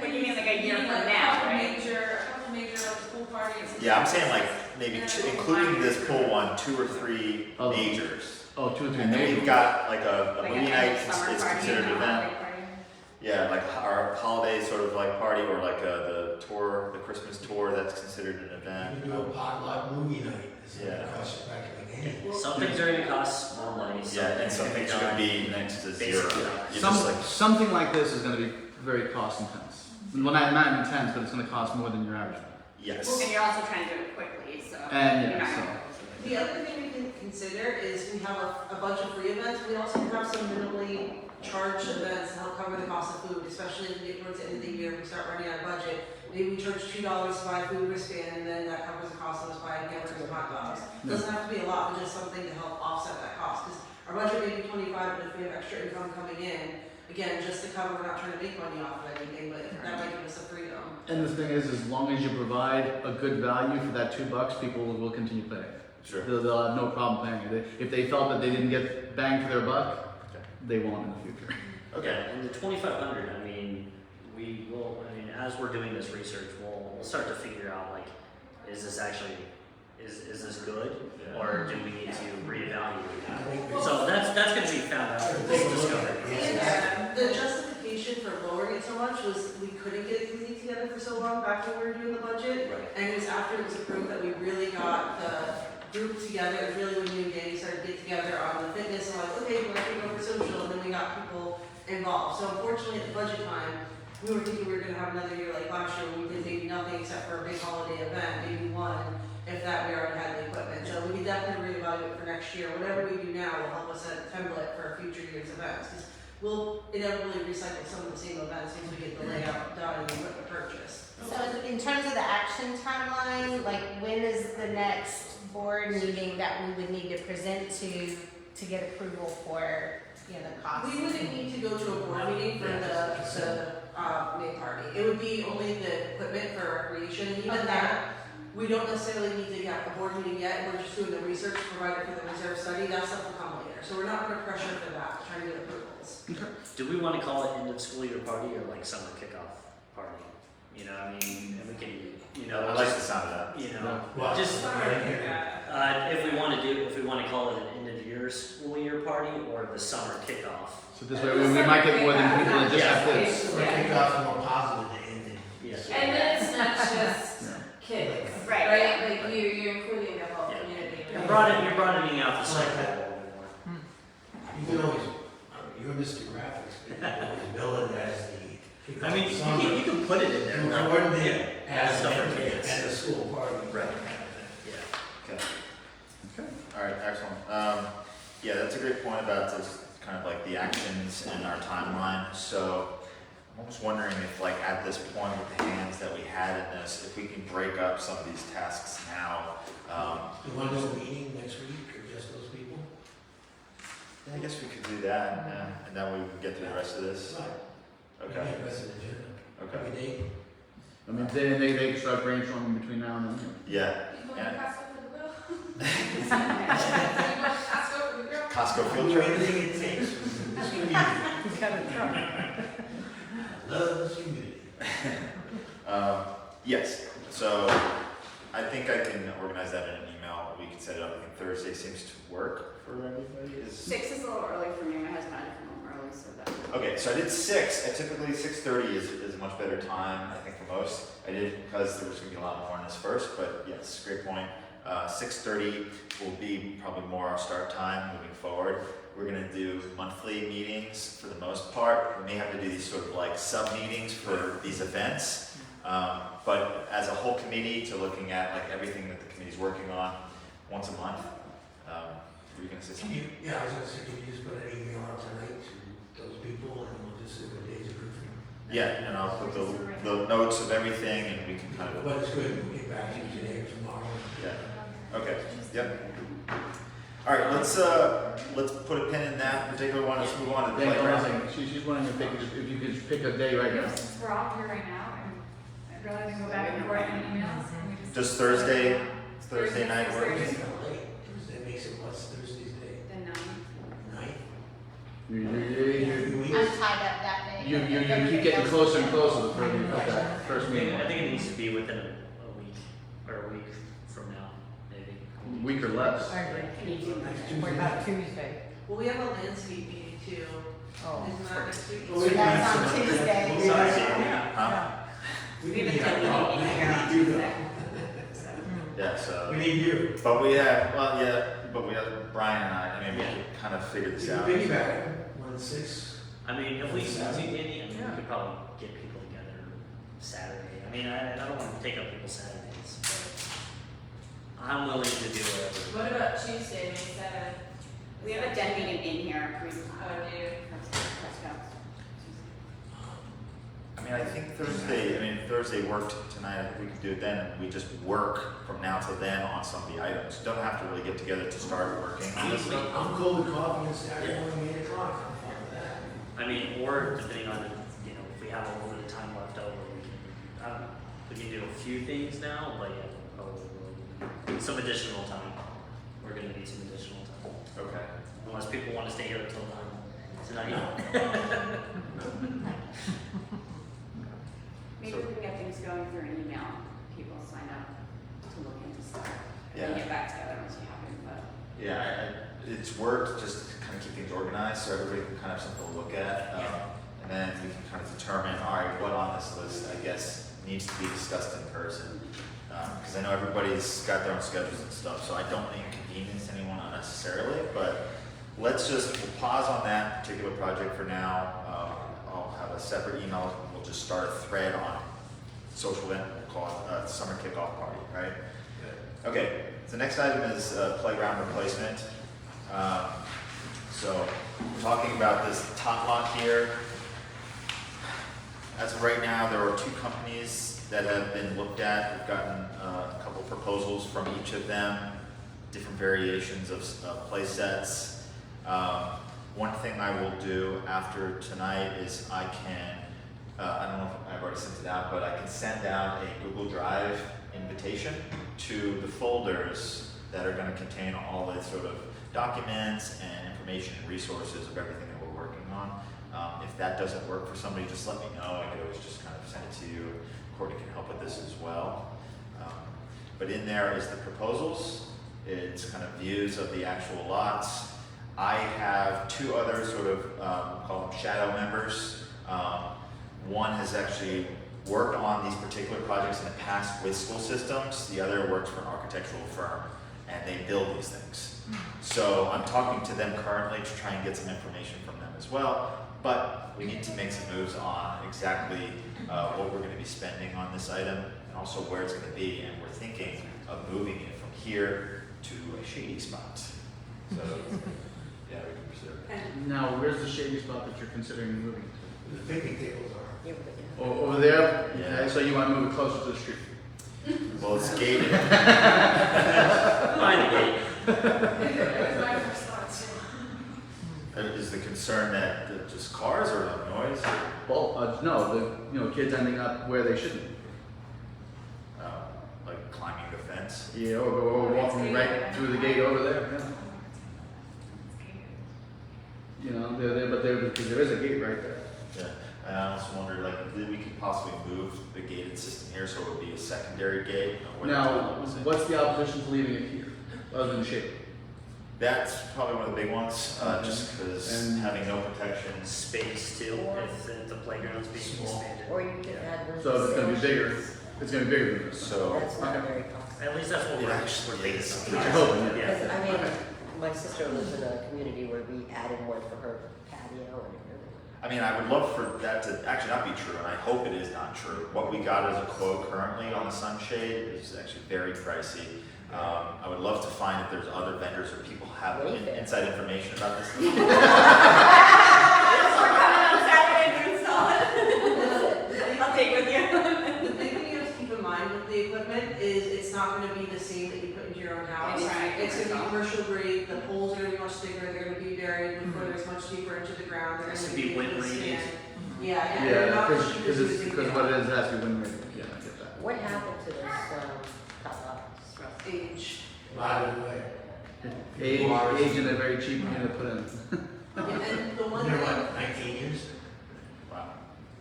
But you mean like a year from now, right? A couple major pool parties. Yeah, I'm saying like maybe including this pool one, 2 or 3 Oh. majors. Oh, 2 or 3 And then majors. we've got like a Like movie a night summer is party considered and an a event. holiday party. Yeah, like our holiday sort of like party or like the tour, the Christmas tour, that's considered an You event. can do a potluck movie night, it's Yeah. gonna cost you practically anything. Some things are gonna cost more money. Yeah, and some things are gonna be next to zero. Basically, You're just like, Something like this is going to be very cost intense. Well, not intense, but it's going to cost more than your average. yes. And you're also trying to do it quickly, so. And you're yeah, not so. gonna- The other thing we can consider is we have a bunch of free events, we also have some minimally charged events to help cover the cost of food, especially as we get towards the end of the year, we start running out of budget. Maybe we charge $2 to buy a food wristband, and then that covers the cost of us buying hamburgers and hot dogs. Doesn't have to be a lot, but just something to help offset that cost, because our budget may be 25, but if we have extra income coming in, again, just to cover, we're not trying to make money off of anything, but that might give us a freedom. And the thing is, as long as you provide a good value for that $2, people will continue paying. Sure. They'll have no problem paying it. If they felt that they didn't get bang for their buck, they won't in the future. Okay. And the 2,500, I mean, we will, I mean, as we're doing this research, we'll start to figure out like, is this actually, is this good? Yeah. Or do we need to reevaluate? So that's gonna be found out through this discovery. And the justification for lowering it so much was we couldn't get the meeting together for so long back when we were doing the budget. Right. And it was after it was approved that we really got the group together. It was really when you and Danny started to get together on the fitness and like, okay, we're gonna go for social, and then we got people involved. So unfortunately at the budget time, we were thinking we were gonna have another year like last year, when we did maybe nothing except for a big holiday event, maybe one, if that we already had the equipment. So we could definitely reevaluate for next year. Whatever we do now will help us set a template for future year's events. 'Cause we'll inevitably recycle some of the same events once we get the layout done and the equipment purchased. So in terms of the action timeline, like when is the next board meeting that we would need to present to get approval for, you know, the cost? We wouldn't need to go to a board meeting for the main party. It would be only the equipment for recreation, and even Okay. that, we don't necessarily need to get a board meeting yet. We're just doing the research provided for the reserve study. That stuff will come later. So we're not gonna pressure for that, trying to get approvals. Do we want to call it end of school year party or like summer kickoff party? You know, I mean, and we can, you know, I like the sound of that. you know, Well, just yeah. if we want to call it an end of year school year party or the summer kickoff. So this way we might get more than people that just Yeah. have this. So we're kicking off more positive than ending. Yes. And then it's not just Yeah. kids, Right. right? Like you're including the whole Yeah. community. You're right? broadening out the Like cycle a that. little bit more. You can always, you're Mr. Graphics, but you can always bill it as the. I mean, summer. you can put it in there. You right? coordinate as Summer the kids. at the school party. Right. Yeah. Yeah. Okay. All right, excellent. Yeah, that's a great point about just kind of like the actions and our timeline. So I'm almost wondering if like at this point with the hands that we had in this, if we can break up some of these tasks now. You want to do a meeting next week or just those people? I guess we could do that, and then we can get through the rest of this. Right. Okay. Yeah, rest of the agenda. Okay. Every day. I mean, they can start brainstorming between now and then. Yeah. You going to And Costco for the bill? You going to Costco for the bill? Costco field Do trip. anything it takes for this community. He's got a truck. Love this community. Yes. So I think I can organize that in an email. We can set it up. I think Thursday seems to work for everybody. 6 is a little early for me. My husband had to come home early, so that. Okay, so I did 6. I typically 6:30 is a much better time, I think, for most. I did because there was going to be a lot more on this first, but yes, great point. 6:30 will be probably more our start time moving forward. We're going to do monthly meetings for the most part. We may have to do these sort of like sub-meetings for these events. But as a whole committee, to looking at like everything that the committee's working on once a month. Were you going to say Can something? you, yeah, I was gonna say, can you just put an email out tonight to those people and we'll just see what days are good for them? Yeah, and I'll put the notes of everything and we can kind of. But it's good, we'll get back to you today or tomorrow. Yeah. Okay. Yep. All right. Let's put a pin in that particular one. Let's move on to the Yeah, playground. she's wanting to pick, if you could pick a day right now. Since we're all here right now, I'd rather than go back and forth on emails. Can we just- Does Thursday night work? It's kind of late, Tuesday makes it, what's Thursday's day? The 9th. Ninth? You I'm tied up that day. keep getting closer and closer for that first meeting. I think it needs to be within a week or a week from now, maybe. Week or less. I agree. Next Tuesday. What about Tuesday? Well, we have a landscape meeting too. Oh. Isn't that next week? Well, we can That's have on some- Tuesday. we'll Sorry, have- Huh? We We can have a have, town meeting here on we need you Tuesday. though. So. Yeah. So. We need you. But we have. Well, yeah. But we have Brian and I. I mean, we can kind of figure this You out. piggyback, 1-6. I mean, if we, Saturday? Danny, I mean, we could probably get people together Saturday. I mean, I don't want to take up people's Saturdays, but I'm willing to do whatever. What about Tuesday, May 7th? We have a den meeting in here. Oh, do you? Let's go. I mean, I think Thursday. I mean, if Thursday worked tonight, I think we could do it then, and we just work from now till then on some of the items. Don't have to really get together to start working on this stuff. I'm cool with coffee on Saturday morning, 8 o'clock, I'm fine with that. I mean, or depending on, you know, if we have a little bit of time left over, we can, I don't know, we can do a few things now, but yeah, probably some additional time. We're gonna need some additional time, Okay. unless people want to stay here until 9 tonight. Maybe we can get things going through an email. People sign up to look into stuff. And Yeah. then get back together once you have input. Yeah, it's worked just to kind of keep things organized so everybody can kind of have something to look at. And then we can kind of determine, all right, what on this list, I guess, needs to be discussed in person. because I know everybody's got their own schedules and stuff, so I don't want to inconvenience anyone unnecessarily, but we'll pause on that particular project for now. I'll have a separate email, we'll just start a thread on social event, we'll call it summer kickoff party, right? Okay, so next item is playground replacement. So we're talking about this Tot Lot here. As of right now, there are 2 companies that have been looked at. We've gotten a couple proposals from each of them, different variations of play sets. One thing I will do after tonight is I can, I don't know if I've already sent it out, but I can send out a Google Drive invitation to the folders that are going to contain all the sort of documents and information and resources of everything that we're working on. If that doesn't work for somebody, just let me know. I could always just kind of send it to you. Courtney can help with this as well. But in there is the proposals. It's kind of views of the actual lots. I have 2 other sort of, call them shadow members. One has actually worked on these particular projects in the past with school systems. The other works for an architectural firm, and they build these things. So I'm talking to them currently to try and get some information from them as well. But we need to make some moves on exactly what we're going to be spending on this item, and also where it's going to be. And we're thinking of moving it from here to a shady spot. So yeah, we can pursue it. Now, where's the shady spot that you're considering moving to? The picnic tables are. Over there? Yeah. Okay, so you want to move it closer to the street? Well, it's gated. Find the gate. That's my first thought too. Is the concern that just cars or noise? Or, Well, no, the kids ending up where they shouldn't. like climbing the fence? Yeah, or walking right through the gate over there. Yeah. Because there is a gate right there. Yeah. And I also wondered, like, if we could possibly move the gated system here so it would be a secondary gate. Now, what's the opposition to leaving it here, other than shape? That's probably one of the big ones, just because having no protection. Space too, if the playground's being expanded. Or you could add one. So if it's going to be bigger, it's going to be bigger than this. So That's not very costly. At least that's what It we're actually thinking. is. Which you're hoping, yeah. Yeah. Because, I mean, my sister lives in a community where we added one for her patio and everything. I mean, I would love for that to actually not be true, and I hope it is not true. What we got as a quote currently on the sunshade is actually very pricey. I would love to find if there's other vendors or people have inside information about this. We're coming on Saturday to install it. I'll take with you. The big thing you have to keep in mind with the equipment is it's not gonna be the same that you put into your own house. Right. It's gonna be commercial grade, the poles are gonna be much thicker, they're gonna be buried before there's much deeper into the ground. They're Has gonna to be able wind to rated. stand. Yeah, Yeah, they're not as cheap as because using what it is has to be wind rated. Yeah, I get that. What happened to this, Tot Lot? age. By the way. Age and a very cheap thing to put in. And the one They're thing, what, 19 years? Wow.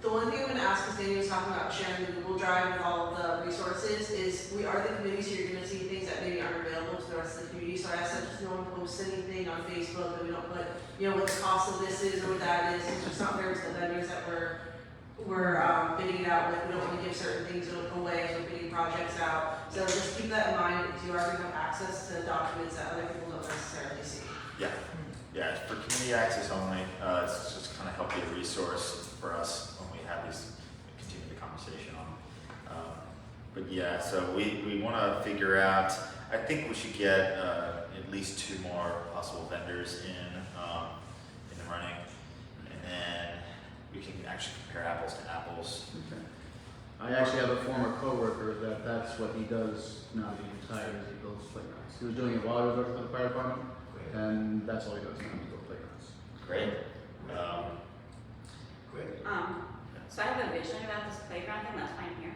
the one thing I'm gonna ask, because Danny was talking about sharing the Google Drive with all of the resources, is we are the committee, so you're gonna see things that maybe aren't available to the rest of the community. So I asked that just no one posts anything on Facebook, that we don't put, what the cost of this is or what that is. It's just not fair to the vendors that we're bidding it out with. We don't want to give certain things away as we're bidding projects out. So just keep that in mind, because you are gonna have access to documents that other people don't necessarily see. Yeah, it's for community access only. It's just kind of help be a resource for us when we have these, continue the conversation on. But yeah, so we want to figure out, I think we should get at least 2 more possible vendors in the running. And then we can actually compare apples to apples. Okay. I actually have a former coworker that's what he does now that he retired, is he builds playgrounds. He was doing it while he was working for the fire department, and that's all he does now, is build playgrounds. Great. Great. So I have a vision about this playground thing, that's why I'm here.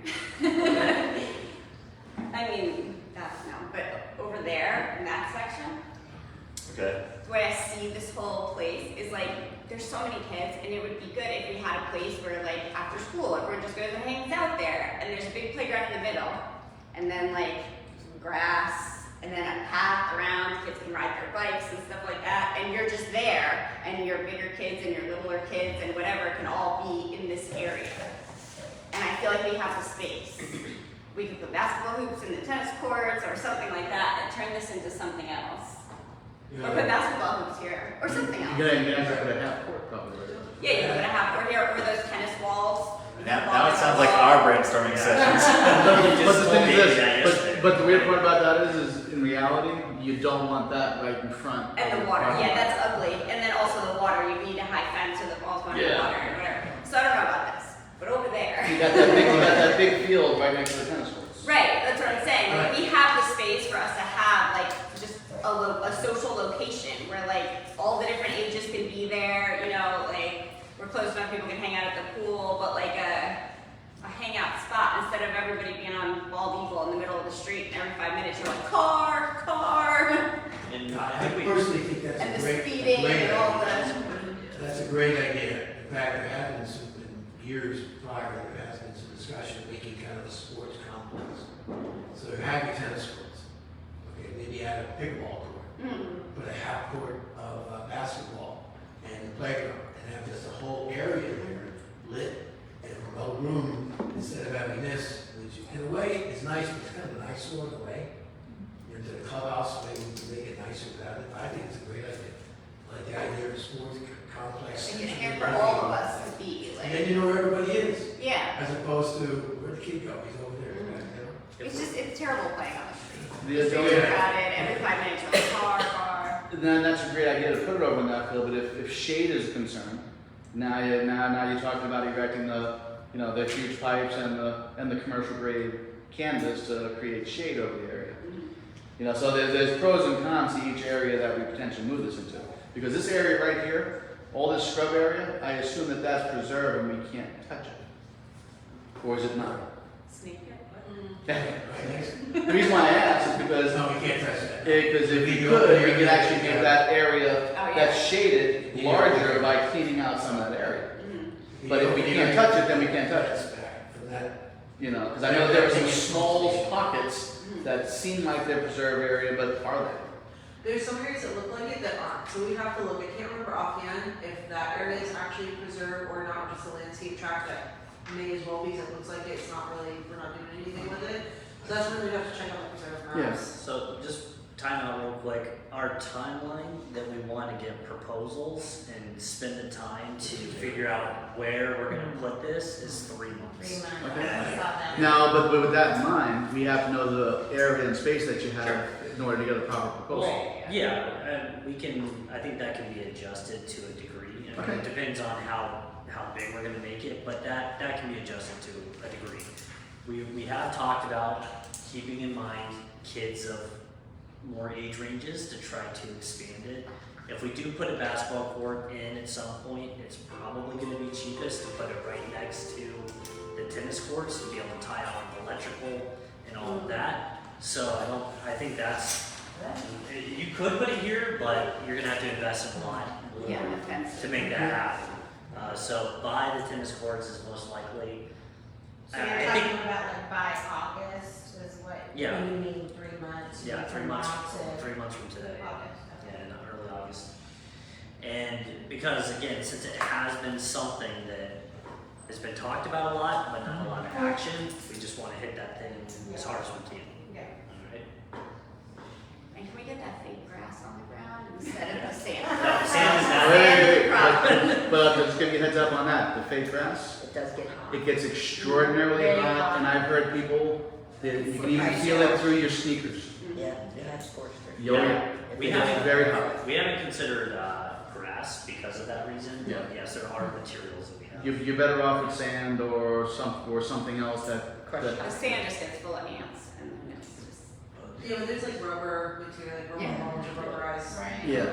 I mean, that's no, but over there in that section, Okay. the way I see this whole place is like, there's so many kids, and it would be good if we had a place where like after school, everyone just goes and hangs out there, and there's a big playground in the middle, and then like some grass, and then a path around, kids can ride their bikes and stuff like that, and you're just there, and your bigger kids and your littler kids and whatever can all be in this area. And I feel like we have the space. we could put basketball hoops in the tennis courts or something like that and turn this into something else. Or put basketball hoops here or something else. You're gonna have to put a half court probably, right? Yeah, you're gonna have or here or those tennis walls. Now it sounds like our brainstorming sessions. But the thing is this, but the weird part about that is in reality, you don't want that right in front. And the water, yeah, that's ugly. And then also the water, you need a high fence so the balls go in the water and whatever. So I don't know about this, but over there. You got that big field right next to the tennis courts. Right, that's what I'm saying. Like, we have the space for us to have like just a social location where like all the different ages can be there. You know, like we're close enough people can hang out at the pool, but like a hangout spot instead of everybody being on Bald Eagle in the middle of the street and every 5 minutes you're like car. And I I think we personally think that's And a the great speeding and all idea. the. That's a great idea. In fact, there has been some, in years prior, there has been some discussion of making kind of a sports complex. So you have your tennis courts, okay, maybe add a pickleball court, put a half court of basketball and the playground, and have just a whole area there lit and a remote room instead of having this, which in a way is nice, but it's kind of a nice sort of way. Into the clubhouse, maybe we can make it nicer without it. I think it's a great idea. Like the idea of a sports complex. Make it here for all of us to be And like. then you know where everybody is, Yeah. as opposed to, where'd the kid go? He's over there, you know? It's terrible playing on the street. The You're only- at it every 5 minutes, you're like car. Then that's a great idea to put it over in that field, but if shade is a concern, now you're talking about erecting the huge pipes and the commercial grade canvas to create shade over the area. You know, so there's pros and cons to each area that we potentially move this into. Because this area right here, all this scrub area, I assume that that's preserved and we can't touch it. Or is it not? Sneak it. Right next. The reason why I ask is because No, we can't touch that. Because if you could, you could actually make that area Oh, yeah. that's shaded larger by cleaning out some of that area. But if we can't touch it, then we can't touch it. Back from that. You know, because I know there are some small pockets that seem like they're preserved area, but are they? There's some areas that look like it that aren't, so we have to look. I can't remember offhand if that area is actually preserved or not, just a landscape tract that may as well be, because it looks like it's not really, we're not doing anything with it. So that's when we have to check out the preserve maps. So just time out real quick. Our timeline that we want to get proposals and spend the time to figure out where we're going to put this is 3 months. Okay. I saw that. Now, but with that in mind, we have to know the area and space that you have in order to get a proper proposal. Yeah, and we can. I think that can be adjusted to a degree. I mean, Okay. It depends on how big we're going to make it, but that can be adjusted to a degree. We have talked about keeping in mind kids of more age ranges to try to expand it. If we do put a basketball court in at some point, it's probably going to be cheapest to put it right next to the tennis courts to be able to tie on electrical and all of that. So I think that's, you could put it here, but you're going to have to invest in a lot Yeah, the fence. to make that happen. So by the tennis courts is most likely. So you're I talking think, about like by August is what, Yeah. you mean 3 months? yeah, 3 months, From now to 3 months from today. August, okay. Yeah, in early August. And because again, since it has been something that has been talked about a lot, but not a lot of action, we just want to hit that thing as hard as we can. Yeah. Alright? And can we get that fake grass on the ground instead of the sand? No, sand is not- Sand is the problem. But just give you a heads up on that, the fake grass, It does get hot. it gets extraordinarily Very hot, hot. and I've heard people, that you can even feel it through your sneakers. Yeah, that's scorched her. Yo, Yeah. it We gets haven't- very hot. We haven't considered grass because of that reason. Yeah. But yes, there are materials that we have. You're better off with sand or something else that The sand just gets full of ants and then it's just. Yeah, but there's like rubber material, like rubber Yeah. mulch or rubberized. Right. yeah,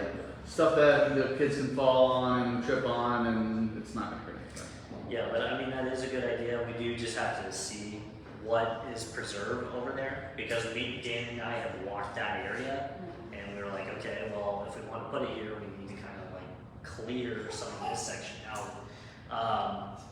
stuff that the kids can fall on and trip on, and it's not gonna hurt anything. Yeah, but I mean, that is a good idea. We do just have to see what is preserved over there because Dan and I have walked that area and we were like, okay, well, if we want to put it here, we need to kind of like clear some of this section out.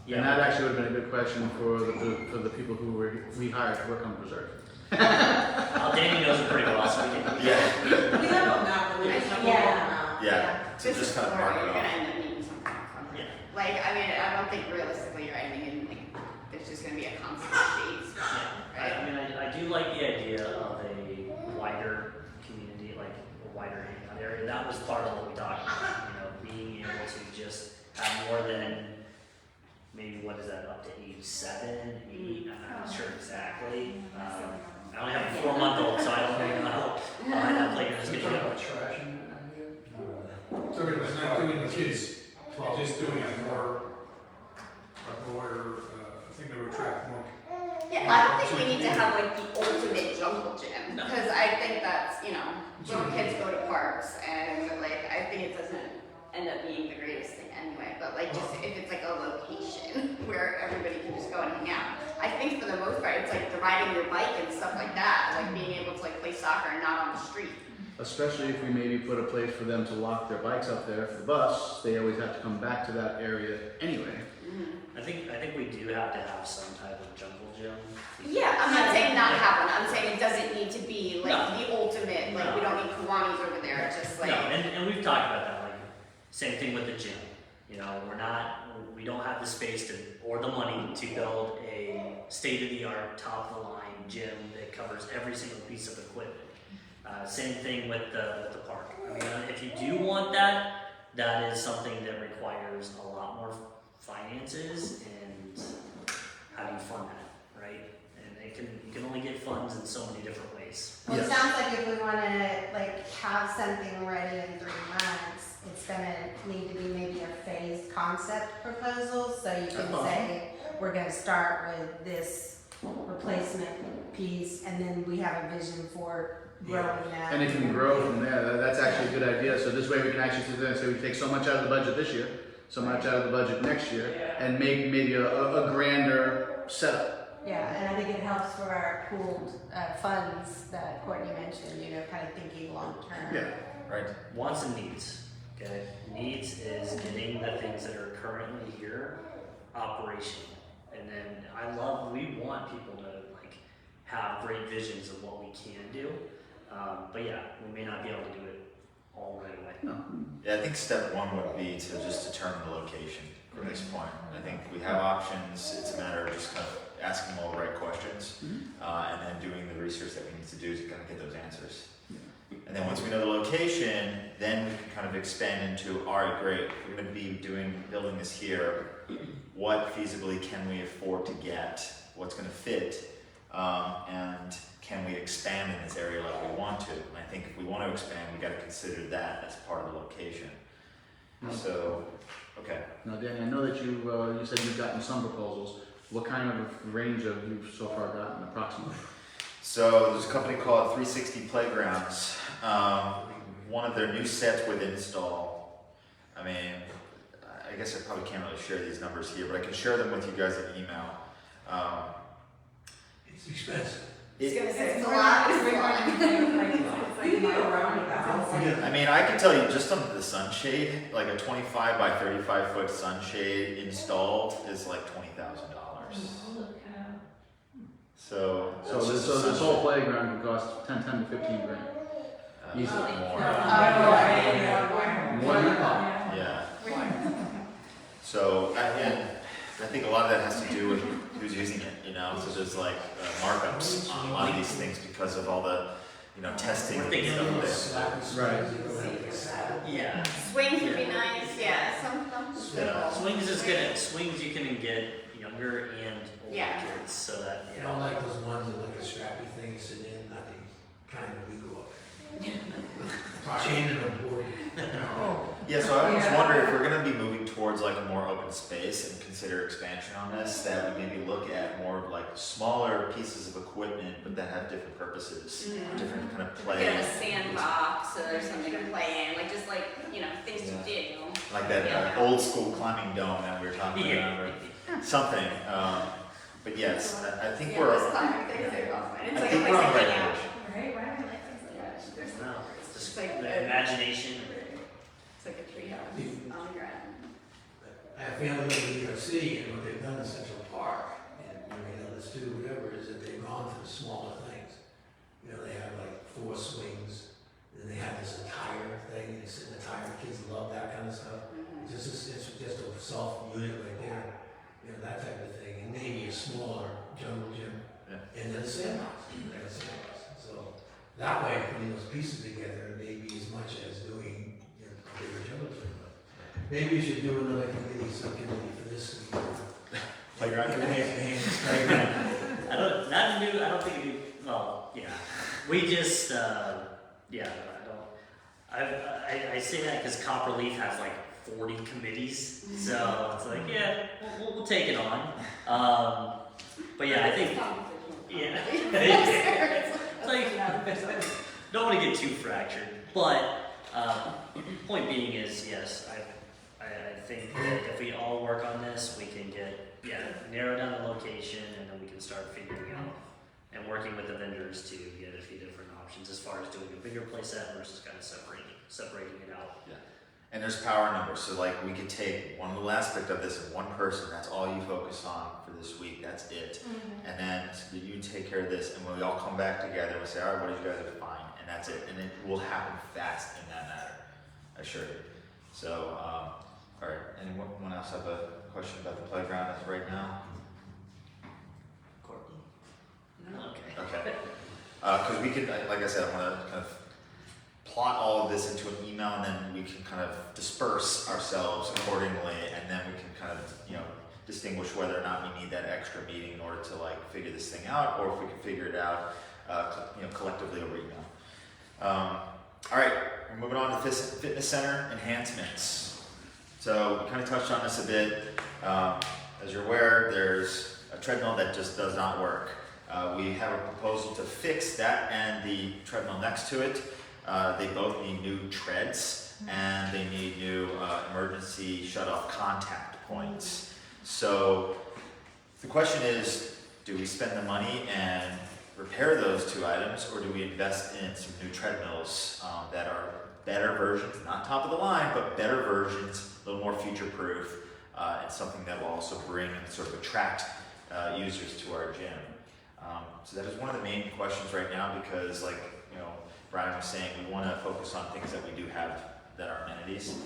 Yeah. And that actually would have been a good question for the people who we hired to work on preserve. Danny knows it pretty well, so we can. Yeah, We have a map, but we just have a Yeah. map. yeah, so This just is kind of where mark you're it gonna off. end up needing something from Yeah. it. Like, I mean, I don't think realistically you're ending in like there's just gonna be a constant shade spot, right? I mean, I do like the idea of a wider community, like a wider hangout area. That was part of what we talked about, you know, being able to just have more than maybe, what is that, up to age 7, 8, I'm not sure exactly. I only have a 4-month-old, so I don't really know how behind that playground is gonna go. Trash in that idea? So it's not doing the kids, just doing it more, I think they would attract more. Yeah, I don't think we need to have like the ultimate jungle gym, because I think that's, you know, little kids go to parks and like, I think it doesn't end up being the greatest thing anyway, but like just if it's like a location where everybody can just go and hang out. I think for the most part, it's like the riding your bike and stuff like that, like being able to like play soccer and not on the street. Especially if we maybe put a place for them to lock their bikes up there for the bus, they always have to come back to that area anyway. I think we do have to have some type of jungle gym. Yeah, I'm not saying not have one, I'm saying it doesn't need to be like No. the ultimate, like No. we don't need Kiwanis over there, it's just like. No, and we've talked about that, like, same thing with the gym. You know, we don't have the space to, or the money to build a state-of-the-art, top-of-the-line gym that covers every single piece of equipment. Same thing with the park. I mean, if you do want that, that is something that requires a lot more finances, and how do you fund that, right? And you can only get funds in so many different ways. Well, Yes. it sounds like if we wanna like have something ready in 3 months, it's gonna need to be maybe a phased concept proposal, so you can That's say, we're gonna start with this replacement piece, and then we have a vision for growing that. And it can grow from there. That's actually a good idea. So this way we can actually sit there and say we take so much out of the budget this year, so much out of the budget next year, and make maybe a grander setup. Yeah, and I think it helps for our pooled funds that Courtney mentioned, you know, kind of thinking long-term. Yeah. Right. Wants and needs, okay? Needs is getting the things that are currently here operational. And then we want people to like have great visions of what we can do. But yeah, we may not be able to do it all right away. No. Yeah, I think step 1 would be to just determine the location for this point. I think we have options, it's a matter of just kind of asking all the right questions, and then doing the research that we need to do to kind of get those answers. And then once we know the location, then we can kind of expand into, all right, great, we're gonna be building this here, what feasibly can we afford to get, what's gonna fit, and can we expand in this area like we want to? And I think if we want to expand, we gotta consider that as part of the location. So, okay. Now, Danny, I know that you said you've gotten some proposals. What kind of range have you so far gotten approximately? So there's a company called 360 Playgrounds. One of their new sets with install. I mean, I guess I probably can't really share these numbers here, but I can share them with you guys in email. It's expensive. It's gonna say it's a more lot, than- it's a lot. You can go around with that. I mean, I can tell you just on the sunshade, like a 25 by 35 foot sunshade installed is like $20,000. So this whole playground would cost 10 to 15 grand. easily more. More than that? Yeah. So, and I think a lot of that has to do with who's using it, you know? So there's like markups on a lot of these things because of all the, you know, testing and stuff there. Right. Yeah. Swings would be nice, yeah, some. Yeah. Swings you can get younger and older Yeah. kids, so that, I don't like those ones that look at strappy things sit in, not the kind of we go up there. Chain and a board. Yeah, so I was wondering if we're gonna be moving towards like a more open space and consider expansion on this, that we maybe look at more of like smaller pieces of equipment, but that have different purposes, different kind of play. Get a sandbox or something to play in, like just like, you know, things to do. Like that old school climbing dome that we were talking about, or something. But yes, I think Yeah, we're. those climbing things are awesome. It's I like a think place we're to on the right hang out. direction. Right, why do I like things like that? There's no, it's just like the a- imagination. It's like a treehouse on the ground. I have family in New York City, and what they've done in Central Park, and you may know this too, whatever, is that they've gone for the smaller things. You know, they have like 4 swings, then they have this entire thing, they sit in the tire, kids love that kind of stuff. It's just a soft unit right there. you know, that type of thing, and maybe a smaller jungle gym. Yeah. And then a sandbox, so that way, putting those pieces together may be as much as doing, you know, a bigger jungle gym. But maybe you should do another committee, subcommittee for this week. Playground committee? I don't think it'd be, well, yeah. We just, yeah, I say that because Copper Leaf has like 40 committees, so it's like, yeah, we'll take it on. But yeah, I think, yeah. It's like, don't want to get too fractured, but point being is, yes, I think that if we all work on this, we can get, narrow down the location, and then we can start figuring out and working with the vendors to get a few different options as far as doing a bigger playset versus kind of separating it out. Yeah. And there's power numbers, so like we could take one little aspect of this and one person, that's all you focus on for this week, that's it. Mm-hmm. And then so you take care of this, and when we all come back together, we'll say, all right, what did you guys define? And that's it, and it will happen fast in that matter, I assure you. So, all right, anyone else have a question about the playground as of right now? Courtney? Okay. Because we could, like I said, I want to kind of plot all of this into an email, and then we can kind of disperse ourselves accordingly, and then we can kind of, you know, distinguish whether or not we need that extra meeting in order to like figure this thing out, or if we can figure it out, you know, collectively over email. All right, we're moving on to fitness center enhancements. So we kind of touched on this a bit. As you're aware, there's a treadmill that just does not work. We have a proposal to fix that and the treadmill next to it. They both need new treads, and they need new emergency shut-off contact points. So the question is, do we spend the money and repair those two items, or do we invest in some new treadmills that are better versions, not top of the line, but better versions, a little more future-proof, and something that will also bring and sort of attract users to our gym. So that is one of the main questions right now, because like, you know, Brian was saying, we want to focus on things that we do have that are amenities.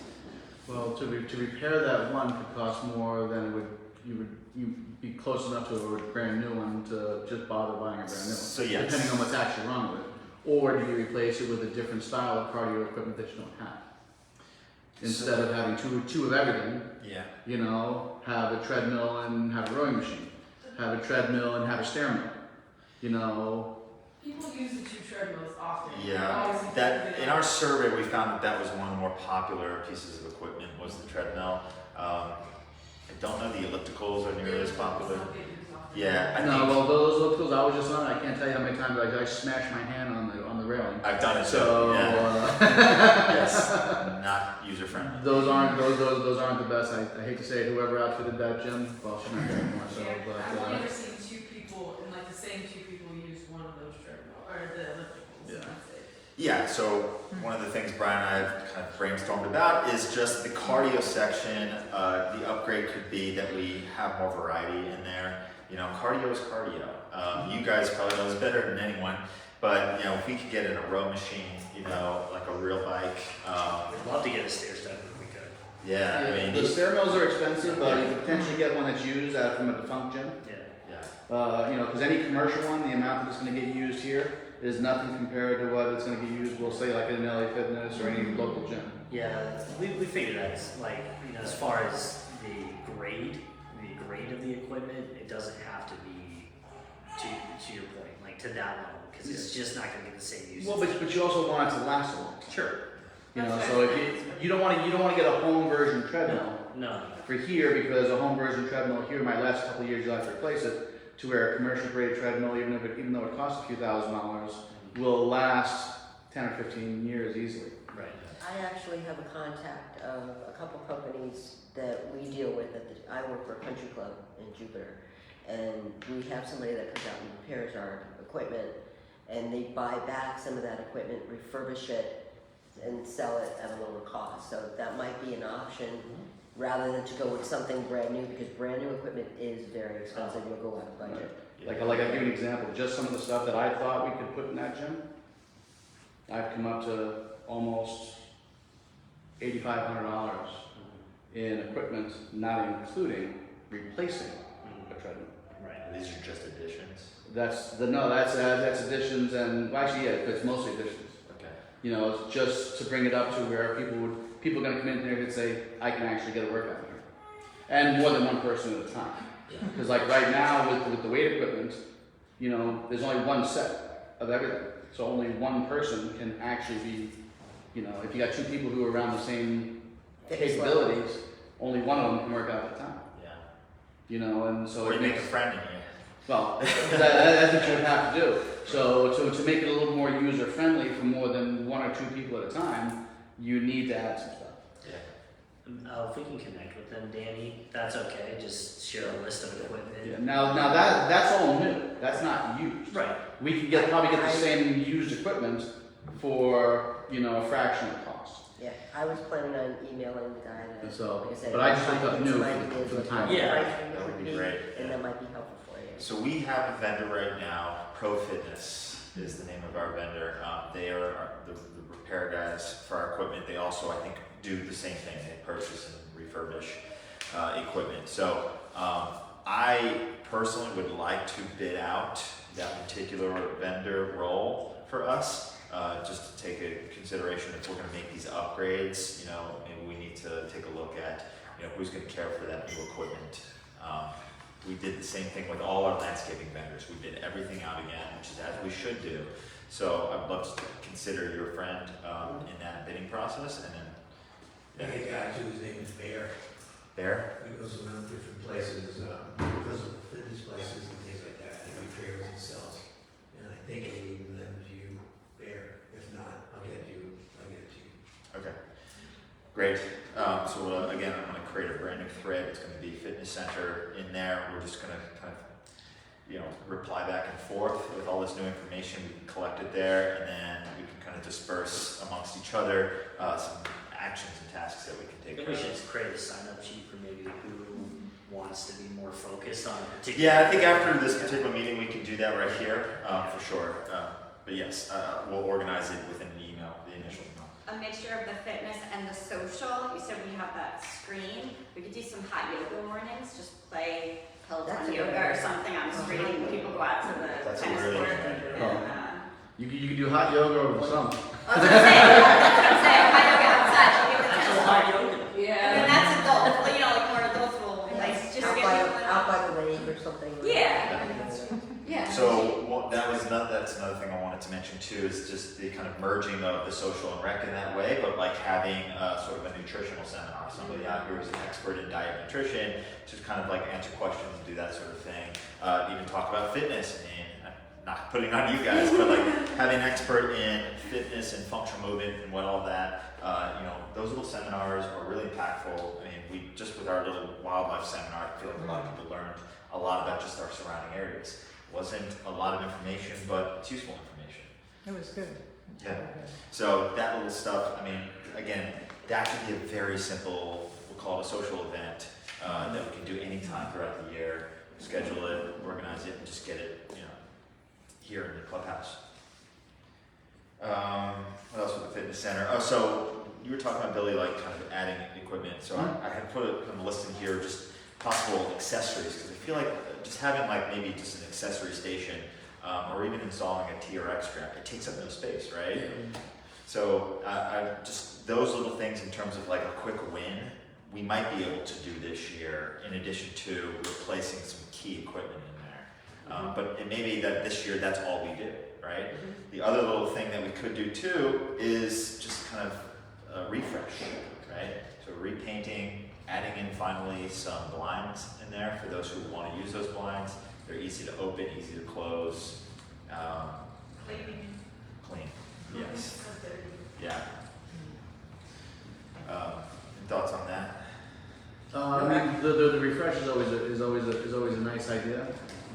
Well, to repair that one could cost more than it would, you'd be close enough to a brand new one to just bother buying a brand new one. So yes. Depending on what's actually wrong with it. Or do you replace it with a different style of cardio equipment that you don't have? Instead of having two of everything, Yeah. you know, have a treadmill and have a rowing machine. Have a treadmill and have a stair mill. You know, People use the two treadmills often. Yeah, that in our survey we found that was one of the more popular pieces of equipment was the treadmill. I don't know the ellipticals are nearly as popular. Yeah, I no, think well, those ellipticals I was just on, I can't tell you how many times I smashed my hand on the railing. I've done it too. So Yeah. Yes, not user friendly. those aren't the best. I hate to say it, whoever outfitted that gym, well, she's not there anymore. So, I've only but ever seen two people, and like the same two people use one of those treadmill or the ellipticals. Yeah. That's it. Yeah, so one of the things Brian and I have kind of brainstormed about is just the cardio section. The upgrade could be that we have more variety in there. You know, cardio is cardio. You guys probably know this better than anyone, but you know, if we could get in a row machine, you know, like a real bike. We'd love to get a stair step if we could. Yeah, I mean, the stair mills are expensive, but you can potentially get one that's used from a defunct gym. Yeah. You know, because any commercial one, the amount that's going to get used here is nothing compared to what it's going to get used, we'll say, like in an LA Fitness or any local gym. Yeah, we figured that, like, you know, as far as the grade of the equipment, it doesn't have to be to your point, like to that level, because it's just not going to get the same use. Well, but you also want it to last a long time. Sure. You know, so if you don't want to get a home version treadmill. No. For here, because a home version treadmill here might last a couple of years, you'll have to replace it, to where a commercial grade treadmill, even though it costs a few $1,000s, will last 10 or 15 years easily. Right. I actually have a contact of a couple companies that we deal with. I work for a country club in Jupiter, and we have somebody that comes out and repairs our equipment, and they buy back some of that equipment, refurbish it, and sell it at a lower cost. So that might be an option rather than to go with something brand new, because brand new equipment is very expensive. You'll go out of budget. Like I'll give you an example. Just some of the stuff that I thought we could put in that gym, I've come up to almost $8,500 in equipment, not including replacing a treadmill. Right. These are just additions. That's additions and, well, actually, yeah, it's mostly additions. Okay. You know, it's just to bring it up to where people are gonna come in there and say, I can actually get a workout here. And more than one person at a time. Because like right now with the weight equipment, you know, there's only one set of everything. So only one person can actually be, you know, if you got two people who are around the same capabilities, only one of them can work out at a time. Yeah. You know, and so Or it you make a makes, friend in here. well, that's what you would have to do. So to make it a little more user friendly for more than one or two people at a time, you need to add some stuff. If we can connect with them, Danny, that's okay. Just share a list of equipment. Yeah. Now that's all new. That's not used. Right. We can probably get the same used equipment for, you know, a fraction of the cost. Yeah, I was planning on emailing the guy that, So, like I said, but I just looked up some new ideas for the of time. what Yeah. price That would would be be, great, and yeah. that might be helpful for you. So we have a vendor right now, Pro Fitness is the name of our vendor. They are the repair guys for our equipment. They also, I think, do the same thing. They purchase and refurbish equipment. So I personally would like to bid out that particular vendor role for us, just to take a consideration if we're going to make these upgrades. You know, maybe we need to take a look at, you know, who's going to care for that new equipment. We did the same thing with all our landscaping vendors. We did everything out again, which is as we should do. So I'd love to consider your friend in that bidding process, and then I think a guy too, his name is Bear. Bear. He goes around different places, because of fitness places and things like that, and repairs and sells. And I think I even lend you Bear. If not, I'll get it to you. Okay. Great. So again, I'm going to create a brand new thread. It's going to be fitness center in there. We're just going to kind of, you know, reply back and forth with all this new information we can collect it there, and then we can kind of disperse amongst each other some actions and tasks that we can take Maybe care we should of. just create a sign-up sheet for maybe who wants to be more focused on a particular. Yeah, I think after this particular meeting, we can do that right here for sure. But yes, we'll organize it within the email, the initial email. A mixture of the fitness and the social. You said we have that screen. We could do some hot yoga mornings. Just play That's Peloton a yoga good or idea. something on the screen. People go out to the That's a tennis really court. good idea. And, You can do hot yoga over the summer. That's what I'm saying. That's what I'm saying. Hot yoga outside. You get the tennis So court. hot yoga. And then that's adult. You know, like more adults will like just Out get by the lake or something. Yeah. Yeah. So that's another thing I wanted to mention too, is just the kind of merging of the social and rec in that way, but like having sort of a nutritional seminar, somebody out here who's an expert in diet and nutrition, just kind of like answer questions and do that sort of thing. Even talk about fitness, and not putting on you guys, but like having an expert in fitness and functional movement and what all that, you know, those little seminars are really impactful. I mean, we just with our little wildlife seminar, I feel like a lot of people learned a lot about just our surrounding areas. Wasn't a lot of information, but it's useful information. It was good. Yeah. So that little stuff, I mean, again, that could be a very simple, we'll call it a social event that we can do anytime throughout the year. Schedule it, organize it, and just get it, you know, here in the clubhouse. What else with the fitness center? Oh, so you were talking about, Billy, like kind of adding equipment. So I had put a list in here, just possible accessories, because I feel like just having like maybe just an accessory station, or even installing a TRX strap, it takes up no space, right? So I just those little things in terms of like a quick win, we might be able to do this year in addition to replacing some key equipment in there. But it may be that this year that's all we do, right? The other little thing that we could do too is just kind of a refresh, right? So repainting, adding in finally some blinds in there for those who want to use those blinds. They're easy to open, easy to close. Clean. Yes. Yeah. Thoughts on that? I mean, the refresh is always a nice idea,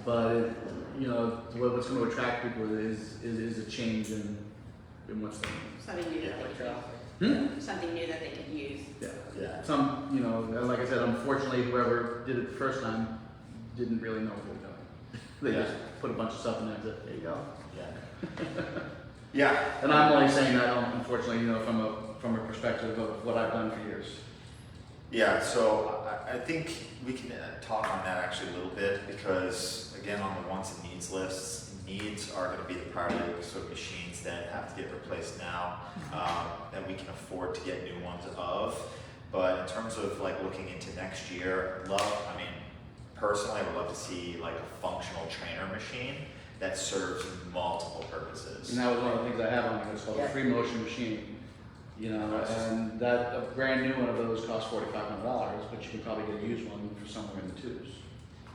but it, you know, what's going to attract people is a change in what's the Something new that they could. Something new that they could use. Yeah. Some, you know, like I said, unfortunately, whoever did it the first time didn't really know what they were doing. They just put a bunch of stuff in there and said, there you go. Yeah. Yeah. And I'm only saying that, unfortunately, you know, from a perspective of what I've done for years. Yeah, so I think we can talk on that actually a little bit because, again, on the wants and needs lists, needs are going to be the priority, so machines that have to get replaced now, that we can afford to get new ones of. But in terms of like looking into next year, personally, I would love to see like a functional trainer machine that serves multiple purposes. And that was one of the things I have on here. It's called a free motion machine. You know, and that a brand new one of those costs $4,500, but you can probably get a used one for somewhere in the twos.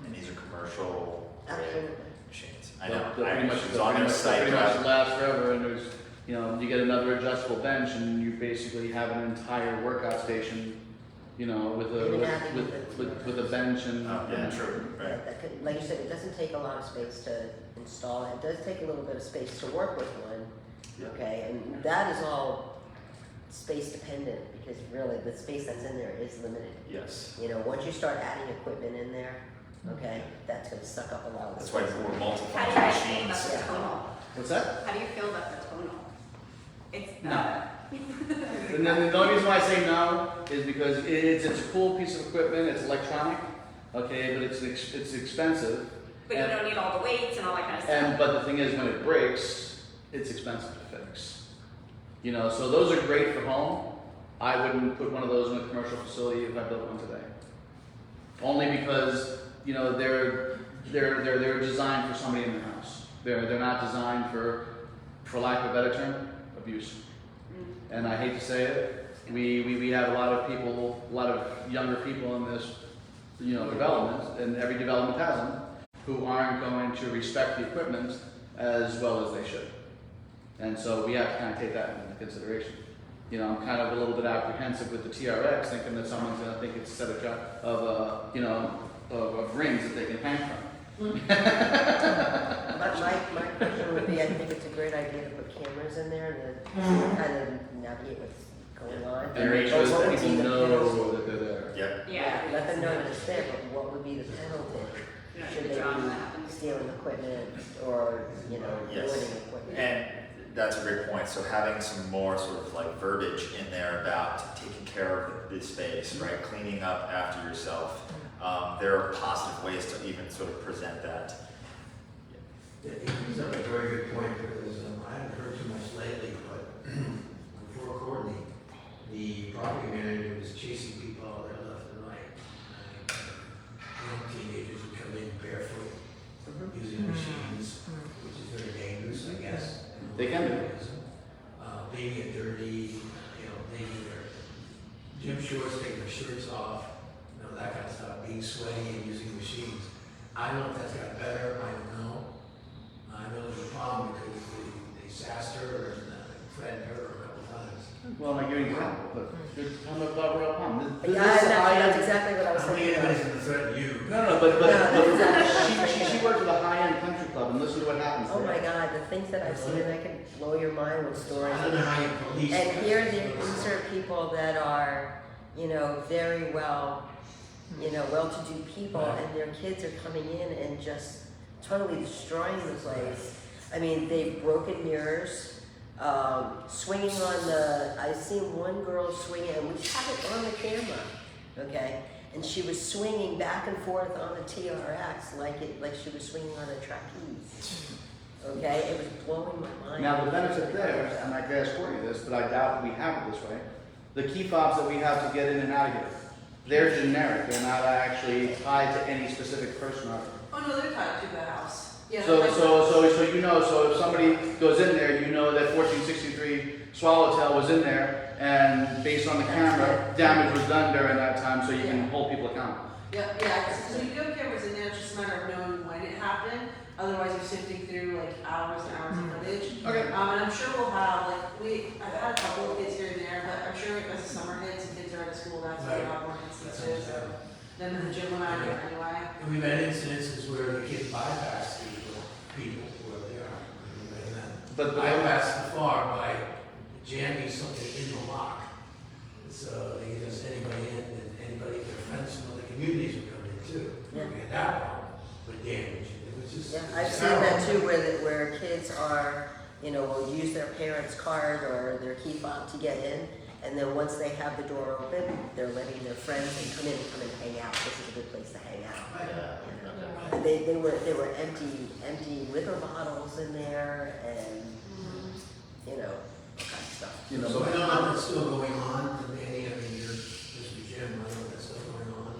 And these are commercial machines. I know. They'll I pretty much, was on their site. pretty much last forever, and there's, you know, you get another adjustable bench, and you basically have an entire workout station, you know, with a bench and. Yeah, true. Right. That could, like you said, it doesn't take a lot of space to install it. It does take a little bit of space to work with one. Yeah. Okay, and that is all space dependent because really the space that's in there is limited. Yes. You know, once you start adding equipment in there, okay, that's going to suck up a lot of the That's why space. we're multiple How do you guys feel machines. about the tonal? What's that? How do you feel about the tonal? It's No. And then the only reason why I say no is because it's a cool piece of equipment. It's electronic, okay, but it's expensive. But you don't need all the weights and all that kind of stuff. But the thing is, when it breaks, it's expensive to fix. You know, so those are great for home. I wouldn't put one of those in a commercial facility if I built one today. Only because, you know, they're designed for somebody in their house. They're not designed for lack of a better term, abuse. And I hate to say it, we have a lot of younger people in this, you know, development, and every development has them, who aren't going to respect the equipment as well as they should. And so we have to kind of take that into consideration. You know, I'm kind of a little bit apprehensive with the TRX, thinking that someone's going to think it's a set of rings that they can hang from. My question would be, I think it's a great idea to put cameras in there and kind of navigate what's going on. And make sure that people know that they're there. Yep. Yeah, let them know that it's there, but what would be the penalty? Should they be stealing equipment or, you know, Yes. ruining equipment? And that's a great point. So having some more sort of like verbiage in there about taking care of the space, right? Cleaning up after yourself. There are positive ways to even sort of present that. It brings up a very good point because I haven't heard too much lately, but before Courtney, the property manager was chasing people out there left and right. Young teenagers would come in barefoot, using machines, which is very dangerous, I guess. They can do. Leaving it dirty, you know, leaving their gym shorts, taking their shirts off, you know, that kind of stuff, being sweaty and using machines. I don't know if that's got better, I don't know. I know there's a problem because they sassed her and threatened her a couple times. Well, I give you an example, but I'm not talking about problem. That's exactly what I was I don't think thinking. anybody's gonna threaten you. No, but she works with a high-end country club, and listen to what happens Oh there. my God, the things that I've seen, I can blow your mind with stories. I don't know how you police. And that. here, these are people that are, you know, very well, you know, well-to-do people, and their kids are coming in and just totally destroying the place. I mean, they've broken mirrors, swinging on I've seen one girl swinging, and we have it on the camera, okay? And she was swinging back and forth on the TRX like she was swinging on a trapeze. Okay, it was blowing my mind. Now, the benefit there, and I could ask Courtney this, but I doubt we have it this way, the key fobs that we have to get in and out of here, they're generic, they're not actually tied to any specific person. Oh no, they're tied to the house. Yeah. So you know, so if somebody goes in there, you know that 1463 Swallowtail was in there, and based on the camera, damage was done during that time, so you can hold people accountable. Yeah, because when you go cameras in there, it's just a matter of knowing when it happened. Otherwise, you're sifting through like hours and hours of footage. Okay. And I'm sure we'll have I've had a couple of kids here and there, but I'm sure as the summer hits and kids are out of school, that's when we'll have more instances. Then in the gym when I'm here anyway. And we've had incidences where the kids bypass people where they are. But bypass the far by jamming something in the lock. So they can just anybody in, and anybody, their friends from other communities would come in too. Yeah. We had that problem with damage. It was just. Yeah, I've seen that too, where kids are, you know, will use their parents' card or their key fob to get in, And then once they have the door open, they're letting their friends and come and hang out. This is a good place to hang out. And they were empty liquor bottles in there, and you know, all kinds of stuff. You know, So but I don't know if it's still going on, Danny, I mean, you're Mr. Jim, I don't know if that's still going on.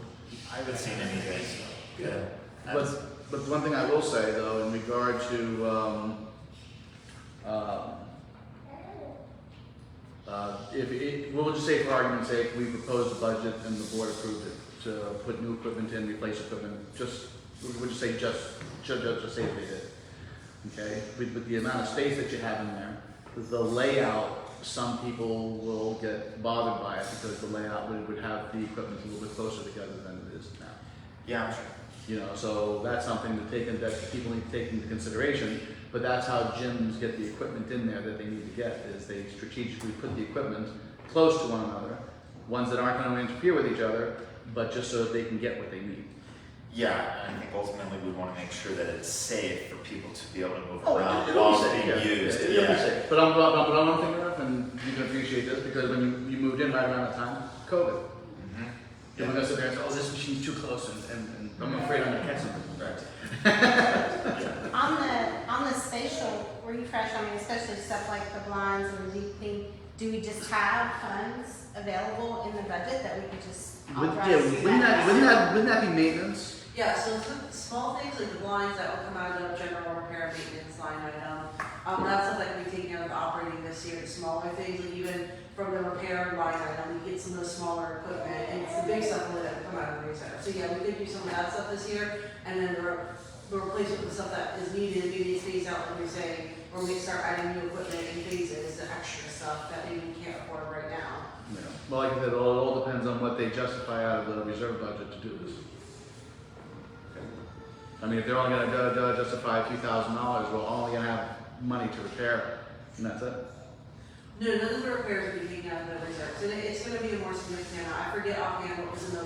I haven't seen anything. Good. But one thing I will say though, in regard to we'll just say for argument's sake, we proposed a budget and the board approved it to put new equipment in, replace equipment. We'll just say just say if they did. Okay, with the amount of space that you have in there, the layout, some people will get bothered by it because the layout would have the equipment a little bit closer together than it is now. Yeah, sure. You know, so that's something that people need to take into consideration, but that's how gyms get the equipment in there that they need to get, is they strategically put the equipment close to one another, ones that aren't gonna interfere with each other, but just so that they can get what they need. Yeah, and I think ultimately we want to make sure that it's safe for people to be able to move Oh, around it'll while be it's safe, being yeah. used. It'll be safe. But I'm one thing enough, and you can appreciate this, because when you moved in right around that time, COVID. Mhm. Yeah. We're gonna sit there and say, oh, this machine's too close, and I'm afraid I'm gonna catch something. Right. On the spatial refresh, I mean, especially stuff like the blinds and the deep clean, do we just have funds available in the budget that we could just authorize? Wouldn't that be maintenance? Yeah, so the small things like the blinds that will come out of general repair maintenance line item, that's stuff like we taken out of the operating this year, the smaller things, like even from the repair line item, we get some of the smaller equipment, and it's the big stuff really that will come out of the reserve. So yeah, we could do some of that stuff this year, and then the replacement with the stuff that is needed, maybe it stays out, like you're saying, or we start adding new equipment in phases, the extra stuff that maybe we can't afford right now. Yeah. Well, like I said, it all depends on what they justify out of the reserve budget to do this. I mean, if they're only gonna justify a few $1,000s, we're only gonna have money to repair it, and that's it. No, none of the repairs will be taken out of the reserves, and it's gonna be a more significant amount. I forget offhand what was in the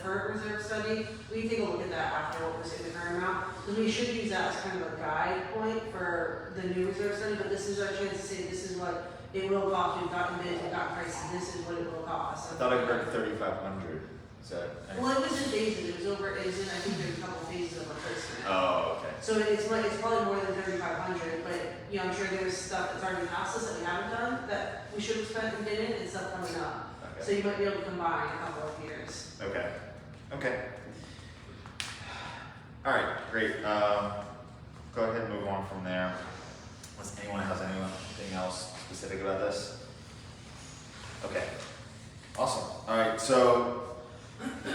current reserve study. We can take a look at that after what was in the current amount, because we should use that as kind of a guide point for the new reserve study, but this is our chance to say, this is what it will cost, we've gotten bids, we've got prices, this is what it will cost. I thought I heard 3,500. Is that? Well, it was in phases, it was in, I think there's a couple phases of replacement. Oh, okay. So it's probably more than 3,500, but, you know, I'm sure there's stuff that's already past us that we haven't done, that we should have spent and didn't, and stuff coming up. Okay. So you might be able to combine a couple of years. Okay. Okay. All right. Great. Go ahead and move on from there. Unless anyone has anything else specific about this. Okay. Awesome. All right. So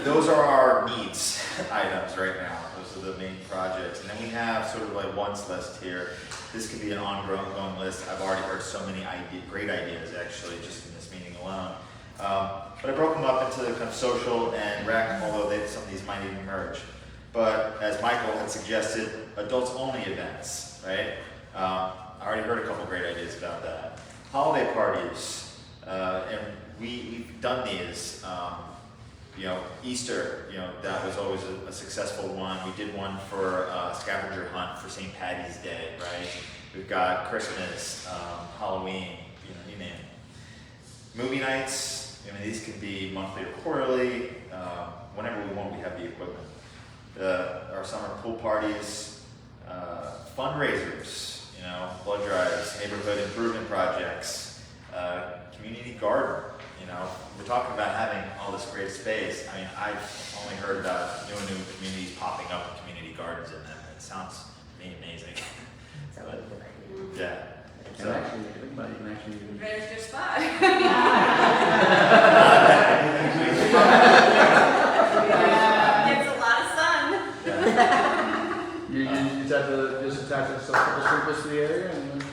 those are our needs items right now. Those are the main projects, and then we have sort of like wants list here. This could be an ongoing list. I've already heard so many great ideas actually just in this meeting alone. But I broke them up into the kind of social and rec, although some of these might even merge. But as Michael had suggested, adults only events, right? I already heard a couple great ideas about that. Holiday parties, and we've done these. You know, Easter, you know, that was always a successful one. We did one for scavenger hunt for St. Patty's Day, right? We've got Christmas, Halloween, you know, you name it. Movie nights, I mean, these could be monthly or quarterly. Whenever we want, we have the equipment. Our summer pool parties, fundraisers, you know, blood drives, neighborhood improvement projects, community garden. You know, we're talking about having all this great space. I mean, I've only heard about new communities popping up with community gardens in them. It sounds amazing. Sounds like a good idea. Yeah. And actually, if you think about it, you can actually even. There's your spot. Gets a lot of sun. You just have to attach a couple sprinklers to the area and.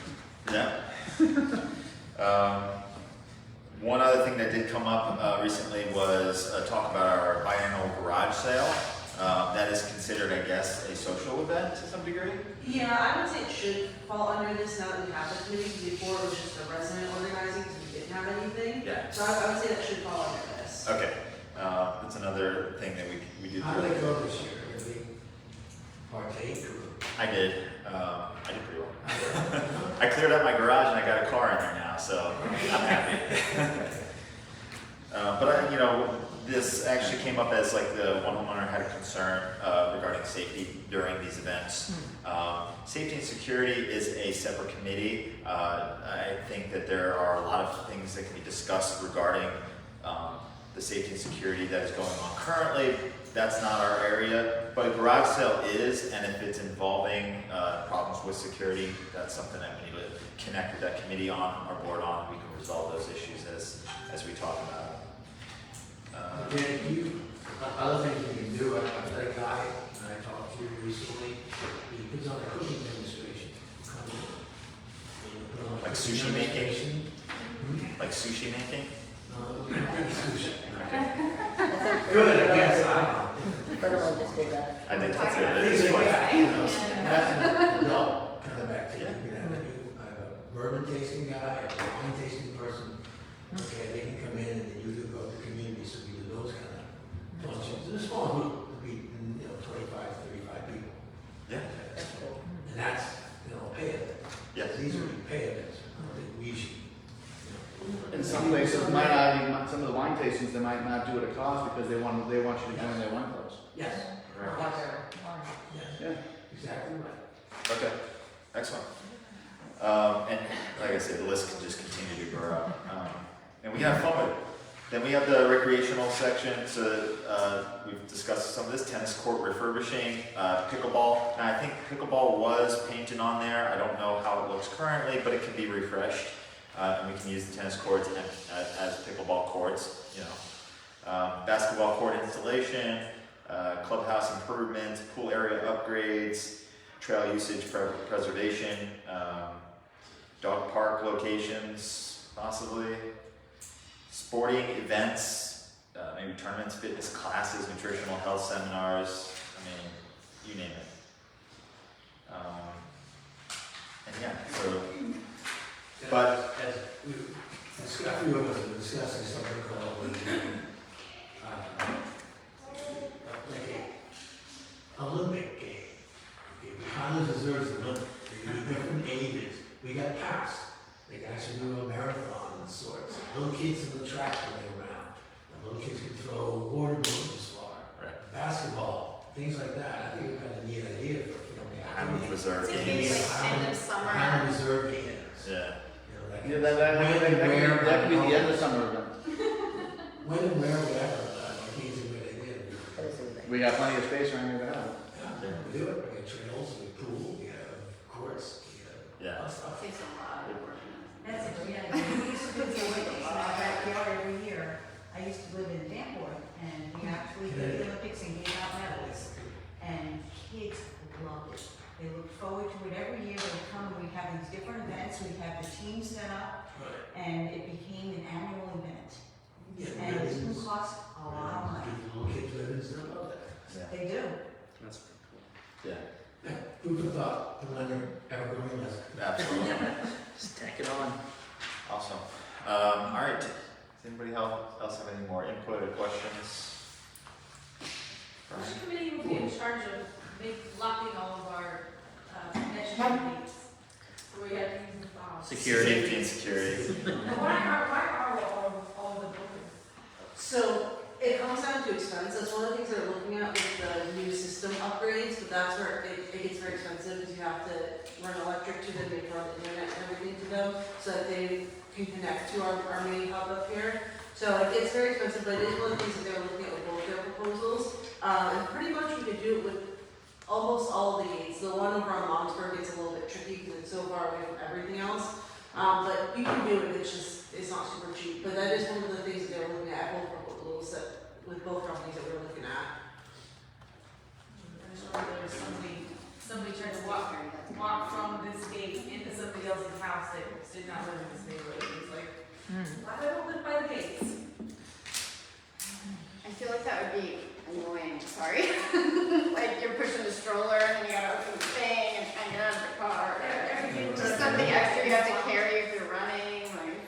Yeah. One other thing that did come up recently was talk about our biannual garage sale. That is considered, I guess, a social event to some degree. Yeah, I would say it should fall under this now that we have the committee. Before it was just a resident organizing because we didn't have anything. Yeah. So I would say that should fall under this. Okay. That's another thing that we do. How did it go this year? Did we partake? I did. I did pretty well. I cleared out my garage and I got a car in there now, so I'm happy. But this actually came up as like the one homeowner had a concern regarding safety during these events. Safety and security is a separate committee. I think that there are a lot of things that can be discussed regarding the safety and security that is going on currently. That's not our area, but a garage sale is, and if it's involving problems with security, that's something that we need to connect with that committee on, our board on. We can resolve those issues as we talk about it. Again, other things you can do, I've got a guy that I talked to recently, he puts on a cooking demonstration. Like sushi making? Like sushi making? Sushi. Okay. Good, I guess, I don't know. Everyone just did that. I did, that's it. Things It's like fun. that, no, kind of back to you, you know, I have a bourbon tasting guy, a wine tasting person. Okay, they can come in and then you do go to the community, so we do those kind of functions. In a small group, it'd be, 25, 35 people. Yeah. And that's, pay events. Yes. These would be pay events, we usually, In some places, might not even, some of the wine tastings, they might not do it at cost because they want you to join their wine clubs. Yes. Right. Yes. Yeah. Exactly right. Okay, excellent. And like I said, the list can just continue to grow. And we have fun with it. Then we have the recreational section. So we've discussed some of this tennis court refurbishing, pickleball. Now I think pickleball was painted on there. I don't know how it looks currently, but it can be refreshed. And we can use the tennis courts as pickleball courts. Basketball court installation, clubhouse improvements, pool area upgrades, trail usage preservation, dog park locations, possibly, sporting events, maybe tournaments, fitness classes, nutritional health seminars. I mean, you name it. And yeah, so. But as a few of us are discussing something called like a Olympic game. Okay, Highlands deserves an Olympic. They do different ages. We got past. They can actually do a marathon and sorts. Little kids in the track running around. The little kids can throw water balloons as far. Right. Basketball, things like that. I think we've got a neat idea for Highlands Reserve It's games. like end of summer. Highland Reserve games. Yeah. Yeah, that could be the end of summer event. When and where, whatever, I can't see what they did. We got plenty of space around here to have it. Yeah, we do it, we have trails, we have pool, we have courts, we have Yeah. lots of stuff. Takes a lot of work. That's a great idea. We used to do the Olympics in our backyard every year. I used to live in Danforth, and we actually did the Olympics and gave out medals. And kids loved it. They looked forward to it every year. They would come and we'd have these different events. We'd have the teams set up, and it became an annual event. Yeah, And it didn't ribbons, cost a lot of money. little kids ribbons, they love that. Yeah. They do. That's pretty cool. Yeah. Yeah, food for thought, put on your ever-growing list. Absolutely. Just tack it on. Awesome. All right. Does anybody else have any more input or questions? Which committee will be in charge of locking all of our measurement needs? So we have to use the files. Security. Safety and security. Why are all the buildings? So it comes down to expense. That's one of the things they're looking at with the new system upgrades, but that's where it gets very expensive because you have to run electric to them, they run the internet and everything to them so that they can connect to our main hub up here. So it gets very expensive, but it is one of the things that they're looking at with both their proposals. And pretty much we could do it with almost all of the gates. The one over on Lawrenceburg gets a little bit tricky because it's so far away from everything else. But you can do it, it's not super cheap. But that is one of the things that they're looking at, both proposals with both companies that we're looking at. I just remember there was somebody tried to walk from this gate into somebody else's house that did not live in this neighborhood. It was like, why do I don't live by the gates? I feel like that would be annoying, sorry. Like you're pushing the stroller and you gotta open the thing and try and get out of the car. Just something extra you have to carry if you're running, like.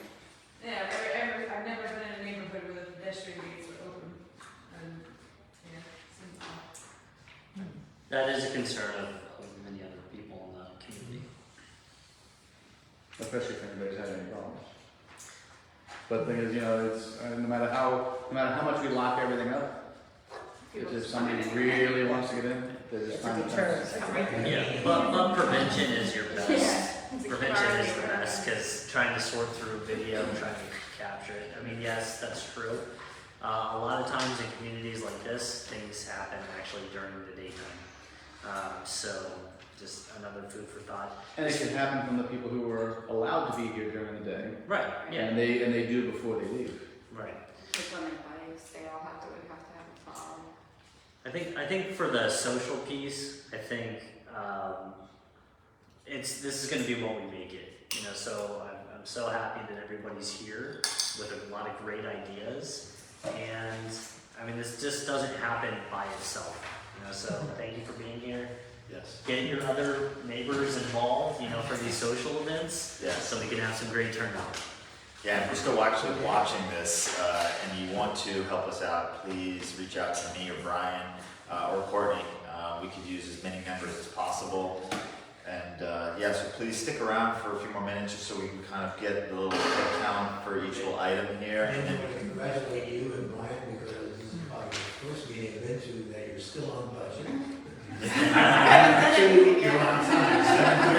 Yeah, I've never been in a neighborhood where the pedestrian gates were open. And, yeah, seems odd. That is a concern of many other people in the community. Especially if anybody's had any problems. But the thing is, it's no matter how much we lock everything up, if somebody really wants to get in, they just find the time. Yeah, but prevention is your best. Yeah. Prevention is the best, because trying to sort through video, trying to capture it. I mean, yes, that's true. A lot of times in communities like this, things happen actually during the daytime. So just another food for thought. And it can happen from the people who are allowed to be here during the day. Right. Yeah. And they do before they leave. Right. With women bodies, they all have to have a phone. I think for the social piece, I think this is going to be what we make it. So I'm so happy that everybody's here with a lot of great ideas, and I mean this just doesn't happen by itself. So thank you for being here. Yes. Get your other neighbors involved, for these social events. Yes. So we can have some great turnout. Yeah, and if you're still actually watching this and you want to help us out, please reach out to me or Brian or Courtney. We could use as many members as possible. And so please stick around for a few more minutes just so we can kind of get the little head count for each little item here. And And then then we congratulate you and Brian because this is probably the first meeting I've been to that you're still on budget. Two, you're on time, 7:30